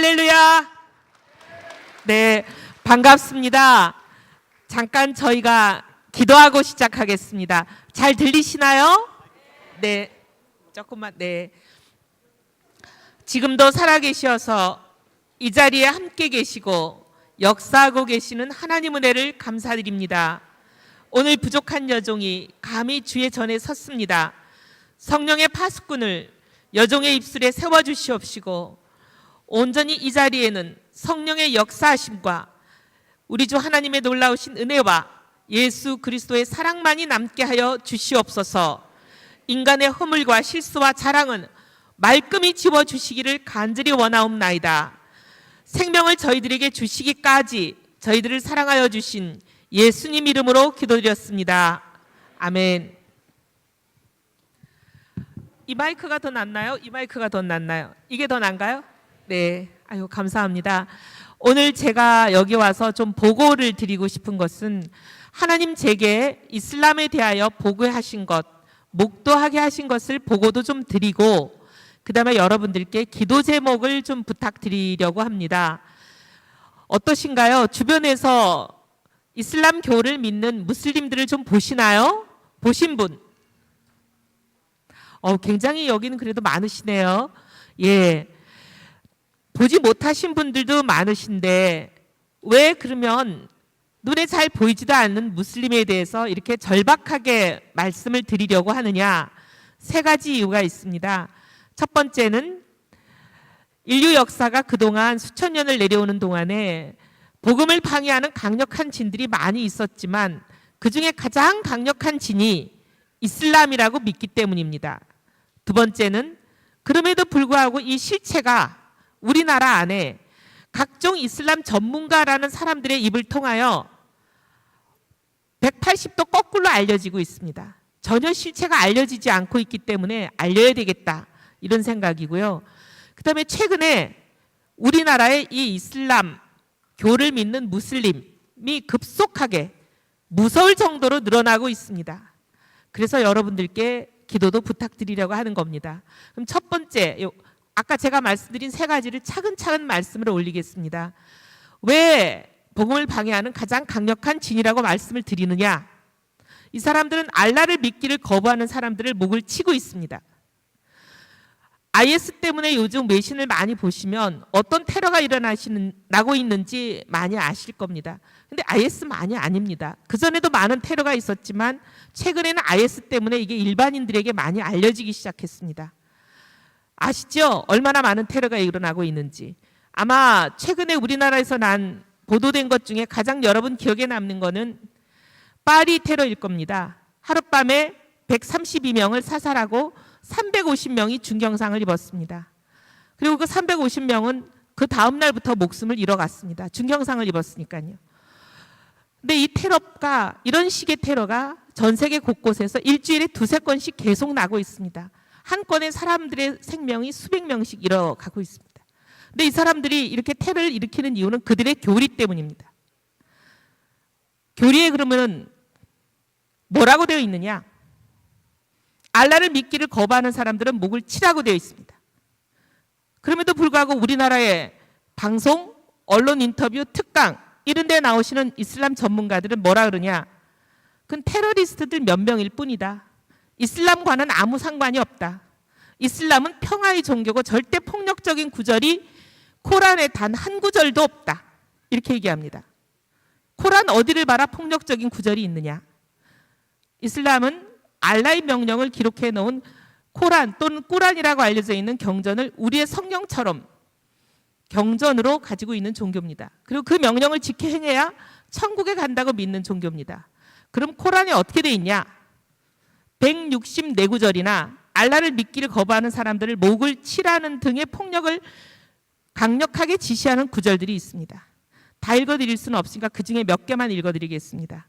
할렐루야. 네, 반갑습니다. 잠깐 저희가 기도하고 시작하겠습니다. 잘 들리시나요? 네, 조금만. 네. 지금도 살아계셔서 이 자리에 함께 계시고 역사하고 계시는 하나님 은혜를 감사드립니다. 오늘 부족한 여종이 감히 주의 전에 섰습니다. 성령의 파수꾼을 여종의 입술에 세워주시옵시고 온전히 이 자리에는 성령의 역사하심과 우리 주 하나님의 놀라우신 은혜와 예수 그리스도의 사랑만이 남게 하여 주시옵소서. 인간의 허물과 실수와 자랑은 말끔히 지워주시기를 간절히 원하옵나이다. 생명을 저희들에게 주시기까지 저희들을 사랑하여 주신 예수님 이름으로 기도드렸습니다. 아멘. 이 마이크가 더 낫나요? 이 마이크가 더 낫나요? 이게 더 나은가요? 네, 아유 감사합니다. 오늘 제가 여기 와서 좀 보고를 드리고 싶은 것은 하나님 제게 이슬람에 대하여 보고하신 것, 목도하게 하신 것을 보고도 좀 드리고 그 다음에 여러분들께 기도 제목을 좀 부탁드리려고 합니다. 어떠신가요? 주변에서 이슬람교를 믿는 무슬림들을 좀 보시나요? 보신 분? 굉장히 여기는 그래도 많으시네요. 예. 보지 못하신 분들도 많으신데 왜 그러면 눈에 잘 보이지도 않는 무슬림에 대해서 이렇게 절박하게 말씀을 드리려고 하느냐? 세 가지 이유가 있습니다. 첫 번째는 인류 역사가 그동안 수천 년을 내려오는 동안에 복음을 방해하는 강력한 진들이 많이 있었지만 그중에 가장 강력한 진이 이슬람이라고 믿기 때문입니다. 두 번째는 그럼에도 불구하고 이 실체가 우리나라 안에 각종 이슬람 전문가라는 사람들의 입을 통하여 180도 거꾸로 알려지고 있습니다. 전혀 실체가 알려지지 않고 있기 때문에 알려야 되겠다 이런 생각이고요. 그 다음에 최근에 우리나라의 이 이슬람 교를 믿는 무슬림이 급속하게 무서울 정도로 늘어나고 있습니다. 그래서 여러분들께 기도도 부탁드리려고 하는 겁니다. 그럼 첫 번째, 아까 제가 말씀드린 세 가지를 차근차근 말씀을 올리겠습니다. 왜 복음을 방해하는 가장 강력한 진이라고 말씀을 드리느냐? 이 사람들은 알라를 믿기를 거부하는 사람들을 목을 치고 있습니다. IS 때문에 요즘 외신을 많이 보시면 어떤 테러가 나고 있는지 많이 아실 겁니다. 근데 IS만이 아닙니다. 그전에도 많은 테러가 있었지만 최근에는 IS 때문에 이게 일반인들에게 많이 알려지기 시작했습니다. 아시죠? 얼마나 많은 테러가 일어나고 있는지. 아마 최근에 우리나라에서 보도된 것 중에 가장 여러분 기억에 남는 거는 파리 테러일 겁니다. 하룻밤에 132명을 사살하고 350명이 중경상을 입었습니다. 그리고 그 350명은 그 다음 날부터 목숨을 잃어갔습니다. 중경상을 입었으니까요. 근데 이 테러가, 이런 식의 테러가 전 세계 곳곳에서 일주일에 두세 건씩 계속 나고 있습니다. 한 건에 사람들의 생명이 수백 명씩 잃어가고 있습니다. 근데 이 사람들이 이렇게 테러를 일으키는 이유는 그들의 교리 때문입니다. 교리에 그러면 뭐라고 되어 있느냐? 알라를 믿기를 거부하는 사람들은 목을 치라고 되어 있습니다. 그럼에도 불구하고 우리나라의 방송, 언론 인터뷰, 특강 이런 데 나오시는 이슬람 전문가들은 뭐라 그러냐? 그건 테러리스트들 몇 명일 뿐이다. 이슬람과는 아무 상관이 없다. 이슬람은 평화의 종교고 절대 폭력적인 구절이 코란에 단 한 구절도 없다. 이렇게 얘기합니다. 코란 어디를 봐라 폭력적인 구절이 있느냐? 이슬람은 알라의 명령을 기록해 놓은 코란 또는 꾸란이라고 알려져 있는 경전을 우리의 성경처럼 경전으로 가지고 있는 종교입니다. 그리고 그 명령을 지켜 행해야 천국에 간다고 믿는 종교입니다. 그럼 코란이 어떻게 돼 있냐? 164구절이나 알라를 믿기를 거부하는 사람들을 목을 치라는 등의 폭력을 강력하게 지시하는 구절들이 있습니다. 다 읽어드릴 수는 없으니까 그중에 몇 개만 읽어드리겠습니다.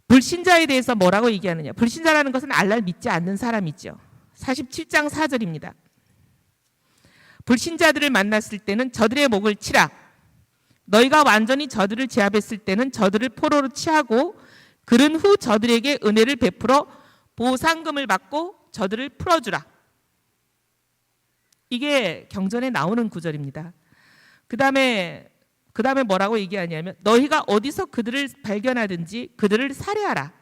불신자에 대해서 뭐라고 얘기하느냐? 불신자라는 것은 알라를 믿지 않는 사람이죠. 47장 4절입니다. 불신자들을 만났을 때는 저들의 목을 치라. 너희가 완전히 저들을 제압했을 때는 저들을 포로로 취하고 그른 후 저들에게 은혜를 베풀어 보상금을 받고 저들을 풀어주라. 이게 경전에 나오는 구절입니다. 그다음에 뭐라고 얘기하냐면 너희가 어디서 그들을 발견하든지 그들을 살해하라.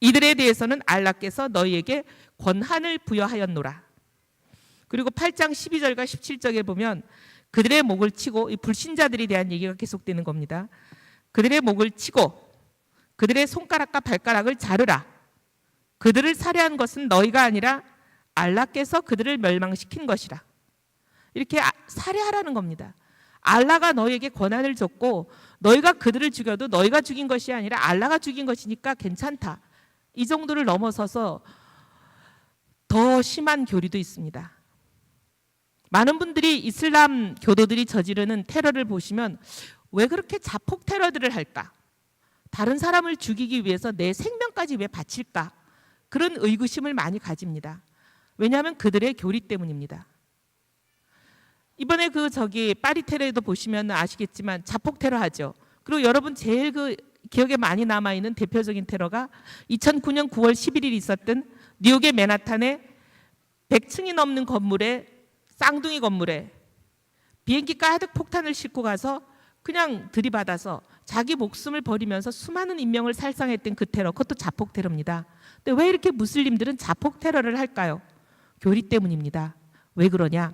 이들에 대해서는 알라께서 너희에게 권한을 부여하였노라. 그리고 8장 12절과 17절에 보면 그들의 목을 치고, 이 불신자들에 대한 얘기가 계속되는 겁니다. 그들의 목을 치고 그들의 손가락과 발가락을 자르라. 그들을 살해한 것은 너희가 아니라 알라께서 그들을 멸망시킨 것이라. 이렇게 살해하라는 겁니다. 알라가 너희에게 권한을 줬고 너희가 그들을 죽여도 너희가 죽인 것이 아니라 알라가 죽인 것이니까 괜찮다. 이 정도를 넘어서서 더 심한 교리도 있습니다. 많은 분들이 이슬람 교도들이 저지르는 테러를 보시면 왜 그렇게 자폭 테러들을 할까? 다른 사람을 죽이기 위해서 내 생명까지 왜 바칠까? 그런 의구심을 많이 가집니다. 왜냐하면 그들의 교리 때문입니다. 이번에 파리 테러에도 보시면 아시겠지만 자폭 테러 하죠. 그리고 여러분 제일 기억에 많이 남아있는 대표적인 테러가 2009년 9월 11일 있었던 뉴욕의 맨하탄의 100층이 넘는 건물에, 쌍둥이 건물에 비행기 가득 폭탄을 싣고 가서 그냥 들이받아서 자기 목숨을 버리면서 수많은 인명을 살상했던 그 테러, 그것도 자폭 테러입니다. 근데 왜 이렇게 무슬림들은 자폭 테러를 할까요? 교리 때문입니다. 왜 그러냐?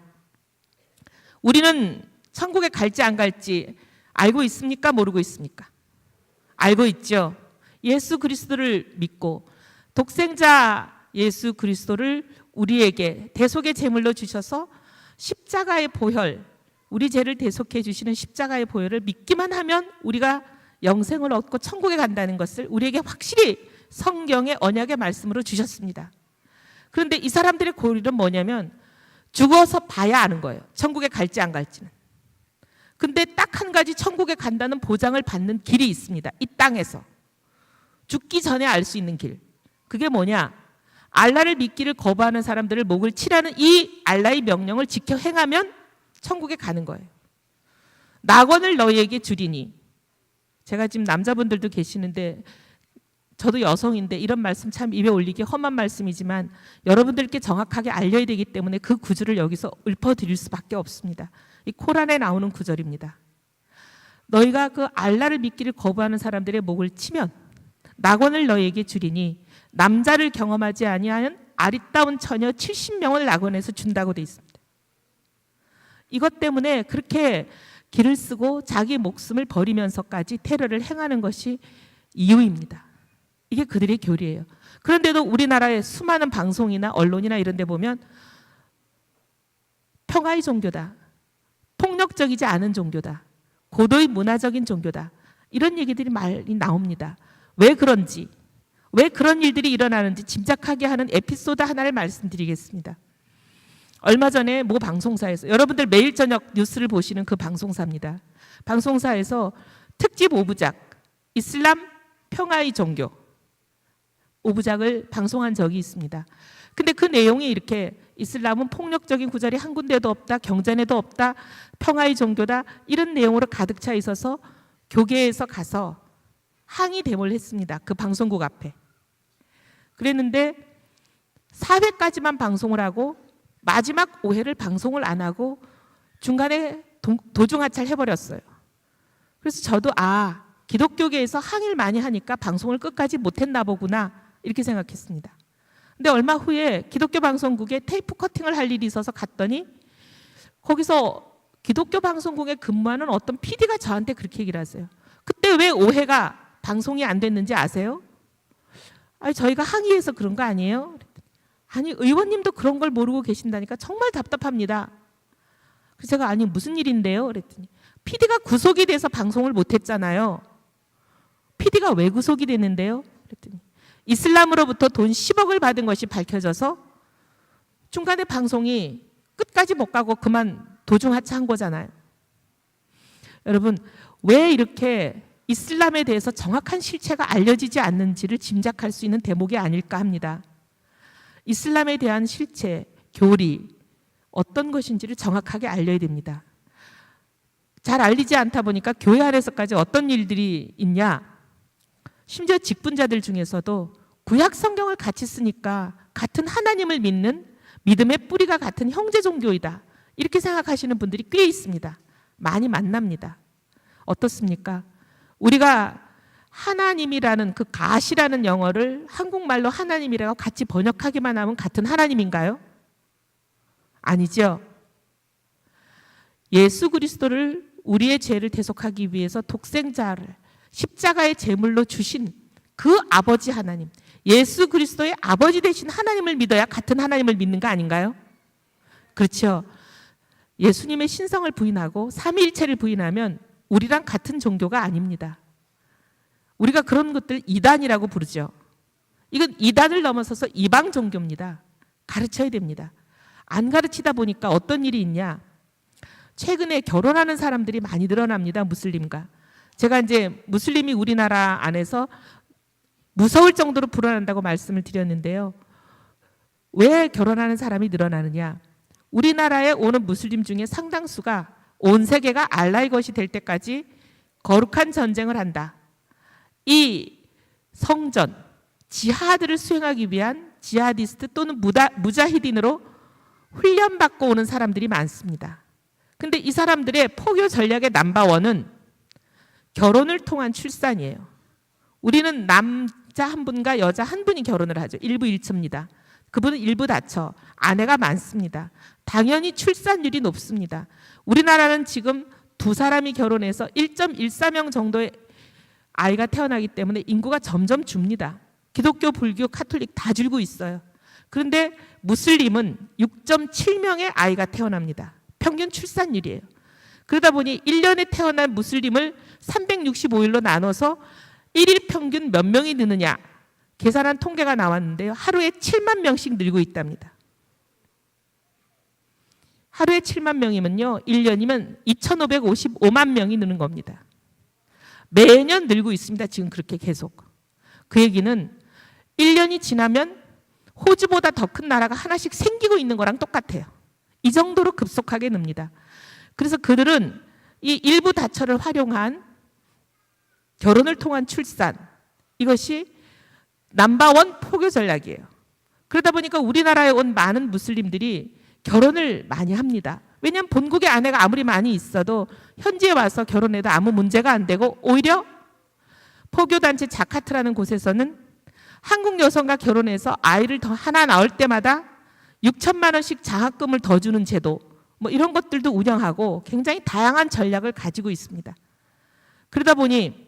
우리는 천국에 갈지 안 갈지 알고 있습니까? 모르고 있습니까? 알고 있죠. 예수 그리스도를 믿고 독생자 예수 그리스도를 우리에게 대속의 제물로 주셔서 십자가의 보혈, 우리 죄를 대속해 주시는 십자가의 보혈을 믿기만 하면 우리가 영생을 얻고 천국에 간다는 것을 우리에게 확실히 성경의 언약의 말씀으로 주셨습니다. 그런데 이 사람들의 고리는 뭐냐면 죽어서 봐야 아는 거예요. 천국에 갈지 안 갈지는. 근데 딱 한 가지 천국에 간다는 보장을 받는 길이 있습니다. 이 땅에서. 죽기 전에 알 수 있는 길. 그게 뭐냐? 알라를 믿기를 거부하는 사람들을 목을 치라는 이 알라의 명령을 지켜 행하면 천국에 가는 거예요. 낙원을 너희에게 주리니. 제가 지금 남자분들도 계시는데 저도 여성인데 이런 말씀 참 입에 올리기 험한 말씀이지만 여러분들께 정확하게 알려야 되기 때문에 그 구절을 여기서 읊어드릴 수밖에 없습니다. 이 코란에 나오는 구절입니다. 너희가 그 알라를 믿기를 거부하는 사람들의 목을 치면 낙원을 너희에게 주리니 남자를 경험하지 아니하는 아리따운 처녀 70명을 낙원에서 준다고 돼 있습니다. 이것 때문에 그렇게 길을 쓰고 자기 목숨을 버리면서까지 테러를 행하는 것이 이유입니다. 이게 그들의 교리예요. 그런데도 우리나라의 수많은 방송이나 언론이나 이런 데 보면 평화의 종교다. 폭력적이지 않은 종교다. 고도의 문화적인 종교다. 이런 얘기들이 많이 나옵니다. 왜 그런지, 왜 그런 일들이 일어나는지 짐작하게 하는 에피소드 하나를 말씀드리겠습니다. 얼마 전에 모 방송사에서, 여러분들 매일 저녁 뉴스를 보시는 그 방송사입니다. 방송사에서 특집 5부작 이슬람 평화의 종교 5부작을 방송한 적이 있습니다. 근데 그 내용이 이렇게 이슬람은 폭력적인 구절이 한 군데도 없다, 경전에도 없다, 평화의 종교다, 이런 내용으로 가득 차 있어서 교계에서 가서 항의 데모를 했습니다. 그 방송국 앞에. 그랬는데 4회까지만 방송을 하고 마지막 5회를 방송을 안 하고 중간에 도중하차를 해버렸어요. 그래서 저도 기독교계에서 항의를 많이 하니까 방송을 끝까지 못했나 보구나 이렇게 생각했습니다. 근데 얼마 후에 기독교 방송국에 테이프 커팅을 할 일이 있어서 갔더니 거기서 기독교 방송국에 근무하는 어떤 PD가 저한테 그렇게 얘기를 하세요. 그때 왜 5회가 방송이 안 됐는지 아세요? 저희가 항의해서 그런 거 아니에요? 아니, 의원님도 그런 걸 모르고 계신다니까 정말 답답합니다. 그래서 제가 무슨 일인데요? 그랬더니 PD가 구속이 돼서 방송을 못했잖아요. PD가 왜 구속이 됐는데요? 그랬더니 이슬람으로부터 돈 10억을 받은 것이 밝혀져서 중간에 방송이 끝까지 못 가고 그만 도중하차한 거잖아요. 여러분, 왜 이렇게 이슬람에 대해서 정확한 실체가 알려지지 않는지를 짐작할 수 있는 대목이 아닐까 합니다. 이슬람에 대한 실체, 교리, 어떤 것인지를 정확하게 알려야 됩니다. 잘 알리지 않다 보니까 교회 안에서까지 어떤 일들이 있냐? 심지어 직분자들 중에서도 구약 성경을 같이 쓰니까 같은 하나님을 믿는 믿음의 뿌리가 같은 형제 종교이다. 이렇게 생각하시는 분들이 꽤 있습니다. 많이 만납니다. 어떻습니까? 우리가 하나님이라는 그 가시라는 영어를 한국말로 하나님이라고 같이 번역하기만 하면 같은 하나님인가요? 아니죠. 예수 그리스도를 우리의 죄를 대속하기 위해서 독생자를 십자가의 제물로 주신 그 아버지 하나님, 예수 그리스도의 아버지 되신 하나님을 믿어야 같은 하나님을 믿는 거 아닌가요? 그렇죠. 예수님의 신성을 부인하고 삼위일체를 부인하면 우리랑 같은 종교가 아닙니다. 우리가 그런 것들 이단이라고 부르죠. 이건 이단을 넘어서서 이방 종교입니다. 가르쳐야 됩니다. 안 가르치다 보니까 어떤 일이 있냐? 최근에 결혼하는 사람들이 많이 늘어납니다. 무슬림과. 제가 이제 무슬림이 우리나라 안에서 무서울 정도로 불어난다고 말씀을 드렸는데요. 왜 결혼하는 사람이 늘어나느냐? 우리나라에 오는 무슬림 중에 상당수가 온 세계가 알라의 것이 될 때까지 거룩한 전쟁을 한다. 이 성전, 지하드를 수행하기 위한 지하디스트 또는 무자히딘으로 훈련받고 오는 사람들이 많습니다. 근데 이 사람들의 포교 전략의 넘버원은 결혼을 통한 출산이에요. 우리는 남자 한 분과 여자 한 분이 결혼을 하죠. 일부 일처입니다. 그분은 일부 다처. 아내가 많습니다. 당연히 출산율이 높습니다. 우리나라는 지금 두 사람이 결혼해서 1.14명 정도의 아이가 태어나기 때문에 인구가 점점 줍니다. 기독교, 불교, 카톨릭 다 줄고 있어요. 그런데 무슬림은 6.7명의 아이가 태어납니다. 평균 출산율이에요. 그러다 보니 1년에 태어난 무슬림을 365일로 나눠서 1일 평균 몇 명이 느느냐 계산한 통계가 나왔는데요. 하루에 7만 명씩 늘고 있답니다. 하루에 7만 명이면요. 1년이면 2,555만 명이 느는 겁니다. 매년 늘고 있습니다. 지금 그렇게 계속. 그 얘기는 1년이 지나면 호주보다 더 큰 나라가 하나씩 생기고 있는 거랑 똑같아요. 이 정도로 급속하게 늡니다. 그래서 그들은 이 일부 다처를 활용한 결혼을 통한 출산, 이것이 넘버원 포교 전략이에요. 그러다 보니까 우리나라에 온 많은 무슬림들이 결혼을 많이 합니다. 왜냐하면 본국에 아내가 아무리 많이 있어도 현지에 와서 결혼해도 아무 문제가 안 되고, 오히려 포교단체 자카트라는 곳에서는 한국 여성과 결혼해서 아이를 더 하나 낳을 때마다 6천만 원씩 장학금을 더 주는 제도, 뭐 이런 것들도 운영하고 굉장히 다양한 전략을 가지고 있습니다. 그러다 보니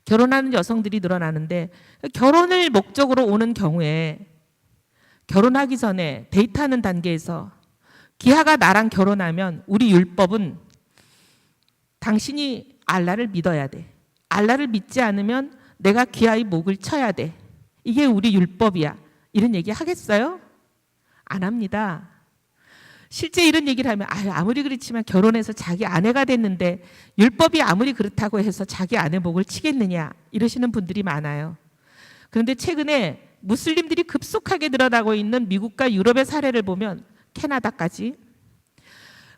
결혼하는 여성들이 늘어나는데, 결혼을 목적으로 오는 경우에 결혼하기 전에 데이트하는 단계에서 기하가 나랑 결혼하면 우리 율법은 당신이 알라를 믿어야 돼. 알라를 믿지 않으면 내가 기하의 목을 쳐야 돼. 이게 우리 율법이야. 이런 얘기 하겠어요? 안 합니다. 실제 이런 얘기를 하면 아무리 그렇지만 결혼해서 자기 아내가 됐는데 율법이 아무리 그렇다고 해서 자기 아내 목을 치겠느냐 이러시는 분들이 많아요. 그런데 최근에 무슬림들이 급속하게 늘어나고 있는 미국과 유럽의 사례를 보면 캐나다까지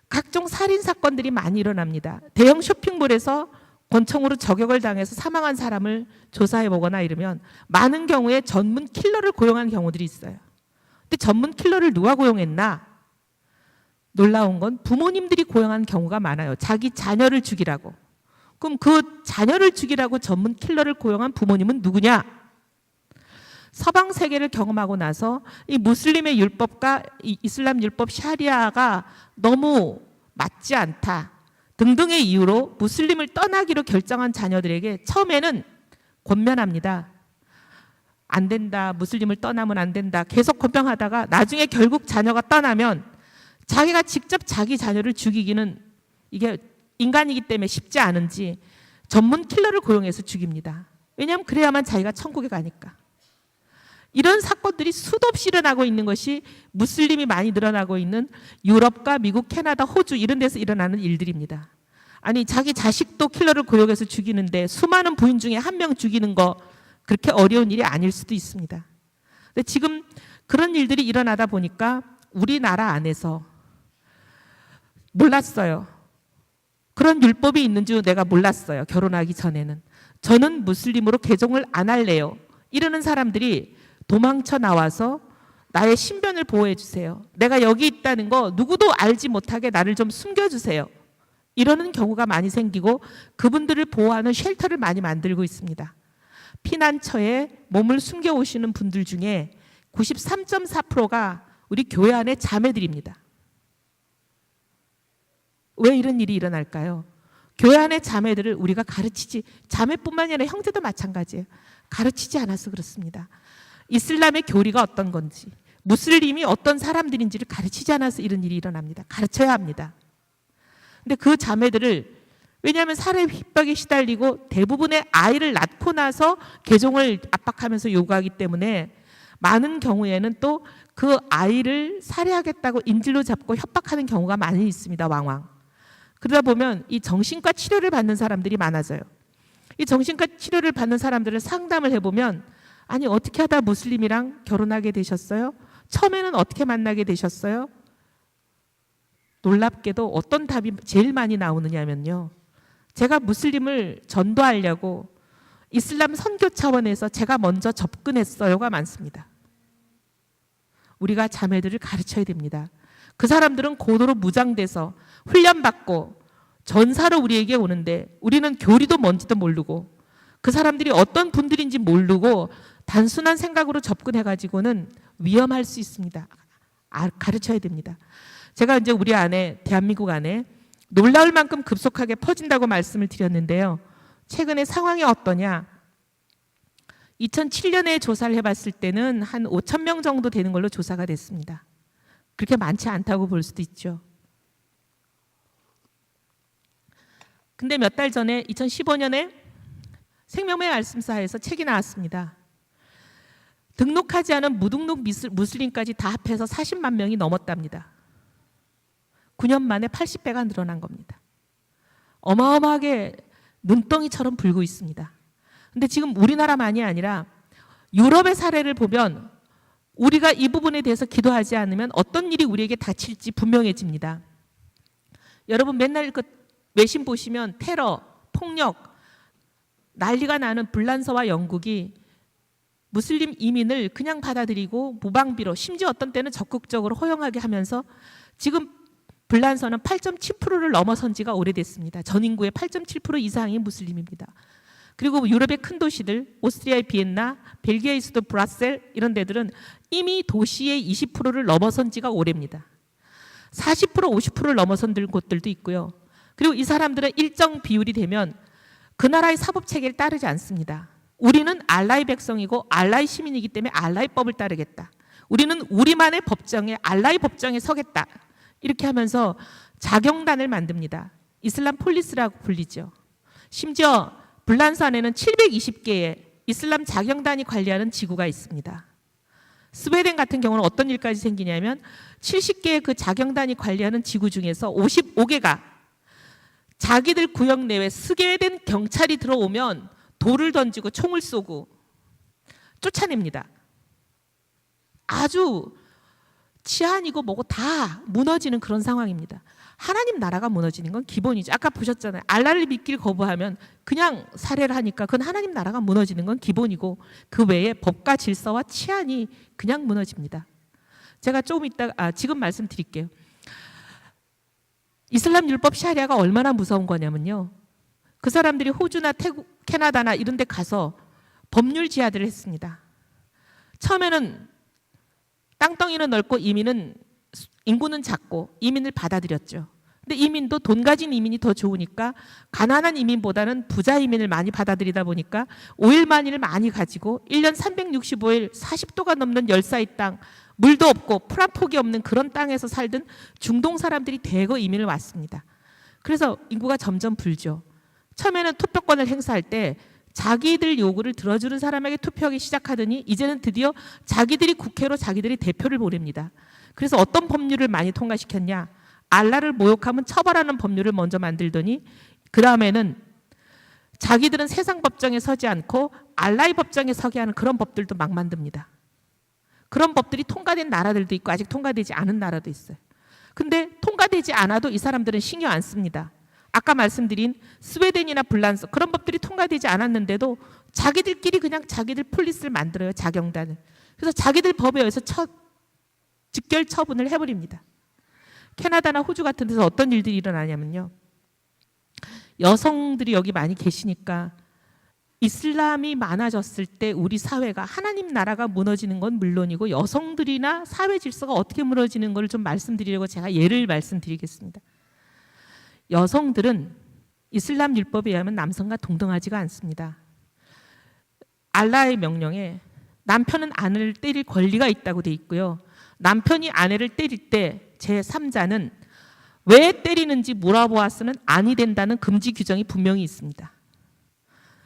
각종 살인 사건들이 많이 일어납니다. 대형 쇼핑몰에서 권총으로 저격을 당해서 사망한 사람을 조사해 보거나 이러면 많은 경우에 전문 킬러를 고용한 경우들이 있어요. 근데 전문 킬러를 누가 고용했나? 놀라운 건 부모님들이 고용한 경우가 많아요. 자기 자녀를 죽이라고. 그럼 그 자녀를 죽이라고 전문 킬러를 고용한 부모님은 누구냐? 서방 세계를 경험하고 나서 이 무슬림의 율법과 이 이슬람 율법 샤리아가 너무 맞지 않다 등등의 이유로 무슬림을 떠나기로 결정한 자녀들에게 처음에는 권면합니다. 안 된다. 무슬림을 떠나면 안 된다. 계속 권명하다가 나중에 결국 자녀가 떠나면 자기가 직접 자기 자녀를 죽이기는 이게 인간이기 때문에 쉽지 않은지 전문 킬러를 고용해서 죽입니다. 왜냐하면 그래야만 자기가 천국에 가니까. 이런 사건들이 수도 없이 일어나고 있는 것이 무슬림이 많이 늘어나고 있는 유럽과 미국, 캐나다, 호주 이런 데서 일어나는 일들입니다. 아니 자기 자식도 킬러를 고용해서 죽이는데 수많은 부인 중에 한 명 죽이는 거 그렇게 어려운 일이 아닐 수도 있습니다. 근데 지금 그런 일들이 일어나다 보니까 우리나라 안에서 몰랐어요. 그런 율법이 있는 줄 내가 몰랐어요. 결혼하기 전에는. 저는 무슬림으로 개종을 안 할래요. 이러는 사람들이 도망쳐 나와서 나의 신변을 보호해 주세요. 내가 여기 있다는 거 누구도 알지 못하게 나를 좀 숨겨주세요. 이러는 경우가 많이 생기고 그분들을 보호하는 쉘터를 많이 만들고 있습니다. 피난처에 몸을 숨겨오시는 분들 중에 93.4%가 우리 교회 안의 자매들입니다. 왜 이런 일이 일어날까요? 교회 안의 자매들을 우리가 가르치지, 자매뿐만이 아니라 형제도 마찬가지예요. 가르치지 않아서 그렇습니다. 이슬람의 교리가 어떤 건지, 무슬림이 어떤 사람들인지를 가르치지 않아서 이런 일이 일어납니다. 가르쳐야 합니다. 근데 그 자매들을, 왜냐하면 사회 핍박에 시달리고 대부분의 아이를 낳고 나서 개종을 압박하면서 요구하기 때문에 많은 경우에는 또 그 아이를 살해하겠다고 인질로 잡고 협박하는 경우가 많이 있습니다. 왕왕. 그러다 보면 이 정신과 치료를 받는 사람들이 많아져요. 이 정신과 치료를 받는 사람들을 상담을 해보면, 아니 어떻게 하다 무슬림이랑 결혼하게 되셨어요? 처음에는 어떻게 만나게 되셨어요? 놀랍게도 어떤 답이 제일 많이 나오느냐면요, 제가 무슬림을 전도하려고 이슬람 선교 차원에서 제가 먼저 접근했어요가 많습니다. 우리가 자매들을 가르쳐야 됩니다. 그 사람들은 고도로 무장돼서 훈련받고 전사로 우리에게 오는데 우리는 교리도 뭔지도 모르고 그 사람들이 어떤 분들인지 모르고 단순한 생각으로 접근해가지고는 위험할 수 있습니다. 가르쳐야 됩니다. 제가 이제 우리 안에, 대한민국 안에 놀라울 만큼 급속하게 퍼진다고 말씀을 드렸는데요. 최근에 상황이 어떠냐? 2007년에 조사를 해봤을 때는 한 5천 명 정도 되는 걸로 조사가 됐습니다. 그렇게 많지 않다고 볼 수도 있죠. 근데 몇 달 전에 2015년에 생명의 말씀사에서 책이 나왔습니다. 등록하지 않은 무등록 무슬림까지 다 합해서 40만 명이 넘었답니다. 9년 만에 80배가 늘어난 겁니다. 어마어마하게 눈덩이처럼 불고 있습니다. 근데 지금 우리나라만이 아니라 유럽의 사례를 보면 우리가 이 부분에 대해서 기도하지 않으면 어떤 일이 우리에게 닥칠지 분명해집니다. 여러분 맨날 그 외신 보시면 테러, 폭력, 난리가 나는 불란서와 영국이 무슬림 이민을 그냥 받아들이고 무방비로, 심지어 어떤 때는 적극적으로 허용하게 하면서 지금 불란서는 8.7%를 넘어선 지가 오래됐습니다. 전 인구의 8.7% 이상이 무슬림입니다. 그리고 유럽의 큰 도시들, 오스트리아의 비엔나, 벨기에의 수도 브뤼셀 이런 데들은 이미 도시의 20%를 넘어선 지가 오래입니다. 40%, 50%를 넘어선 곳들도 있고요. 그리고 이 사람들은 일정 비율이 되면 그 나라의 사법 체계를 따르지 않습니다. 우리는 알라의 백성이고 알라의 시민이기 때문에 알라의 법을 따르겠다. 우리는 우리만의 법정에, 알라의 법정에 서겠다. 이렇게 하면서 자경단을 만듭니다. 이슬람 폴리스라고 불리죠. 심지어 불란서 안에는 720개의 이슬람 자경단이 관리하는 지구가 있습니다. 스웨덴 같은 경우는 어떤 일까지 생기냐면 70개의 그 자경단이 관리하는 지구 중에서 55개가 자기들 구역 내에 스웨덴 경찰이 들어오면 돌을 던지고 총을 쏘고 쫓아냅니다. 아주 치안이고 뭐고 다 무너지는 그런 상황입니다. 하나님 나라가 무너지는 건 기본이죠. 아까 보셨잖아요. 알라를 믿기를 거부하면 그냥 살해를 하니까 그건 하나님 나라가 무너지는 건 기본이고 그 외에 법과 질서와 치안이 그냥 무너집니다. 제가 조금 이따 지금 말씀드릴게요. 이슬람 율법 샤리아가 얼마나 무서운 거냐면요. 그 사람들이 호주나 태국, 캐나다나 이런 데 가서 법률 제하들을 했습니다. 처음에는 땅덩이는 넓고 인구는 작고 이민을 받아들였죠. 근데 이민도 돈 가진 이민이 더 좋으니까 가난한 이민보다는 부자 이민을 많이 받아들이다 보니까 오일만이를 많이 가지고 1년 365일 40도가 넘는 열사의 땅, 물도 없고 풀 한 폭이 없는 그런 땅에서 살던 중동 사람들이 대거 이민을 왔습니다. 그래서 인구가 점점 불죠. 처음에는 투표권을 행사할 때 자기들 요구를 들어주는 사람에게 투표하기 시작하더니 이제는 드디어 자기들이 국회로 자기들이 대표를 보냅니다. 그래서 어떤 법률을 많이 통과시켰냐? 알라를 모욕하면 처벌하는 법률을 먼저 만들더니 그 다음에는 자기들은 세상 법정에 서지 않고 알라의 법정에 서게 하는 그런 법들도 막 만듭니다. 그런 법들이 통과된 나라들도 있고 아직 통과되지 않은 나라도 있어요. 근데 통과되지 않아도 이 사람들은 신경 안 씁니다. 아까 말씀드린 스웨덴이나 불란서 그런 법들이 통과되지 않았는데도 자기들끼리 그냥 자기들 폴리스를 만들어요. 자경단을. 그래서 자기들 법에 의해서 직결 처분을 해버립니다. 캐나다나 호주 같은 데서 어떤 일들이 일어나냐면요. 여성들이 여기 많이 계시니까 이슬람이 많아졌을 때 우리 사회가 하나님 나라가 무너지는 건 물론이고 여성들이나 사회 질서가 어떻게 무너지는 걸 좀 말씀드리려고 제가 예를 말씀드리겠습니다. 여성들은 이슬람 율법에 의하면 남성과 동등하지가 않습니다. 알라의 명령에 남편은 아내를 때릴 권리가 있다고 돼 있고요. 남편이 아내를 때릴 때 제3자는 왜 때리는지 물어보았으면 아니 된다는 금지 규정이 분명히 있습니다.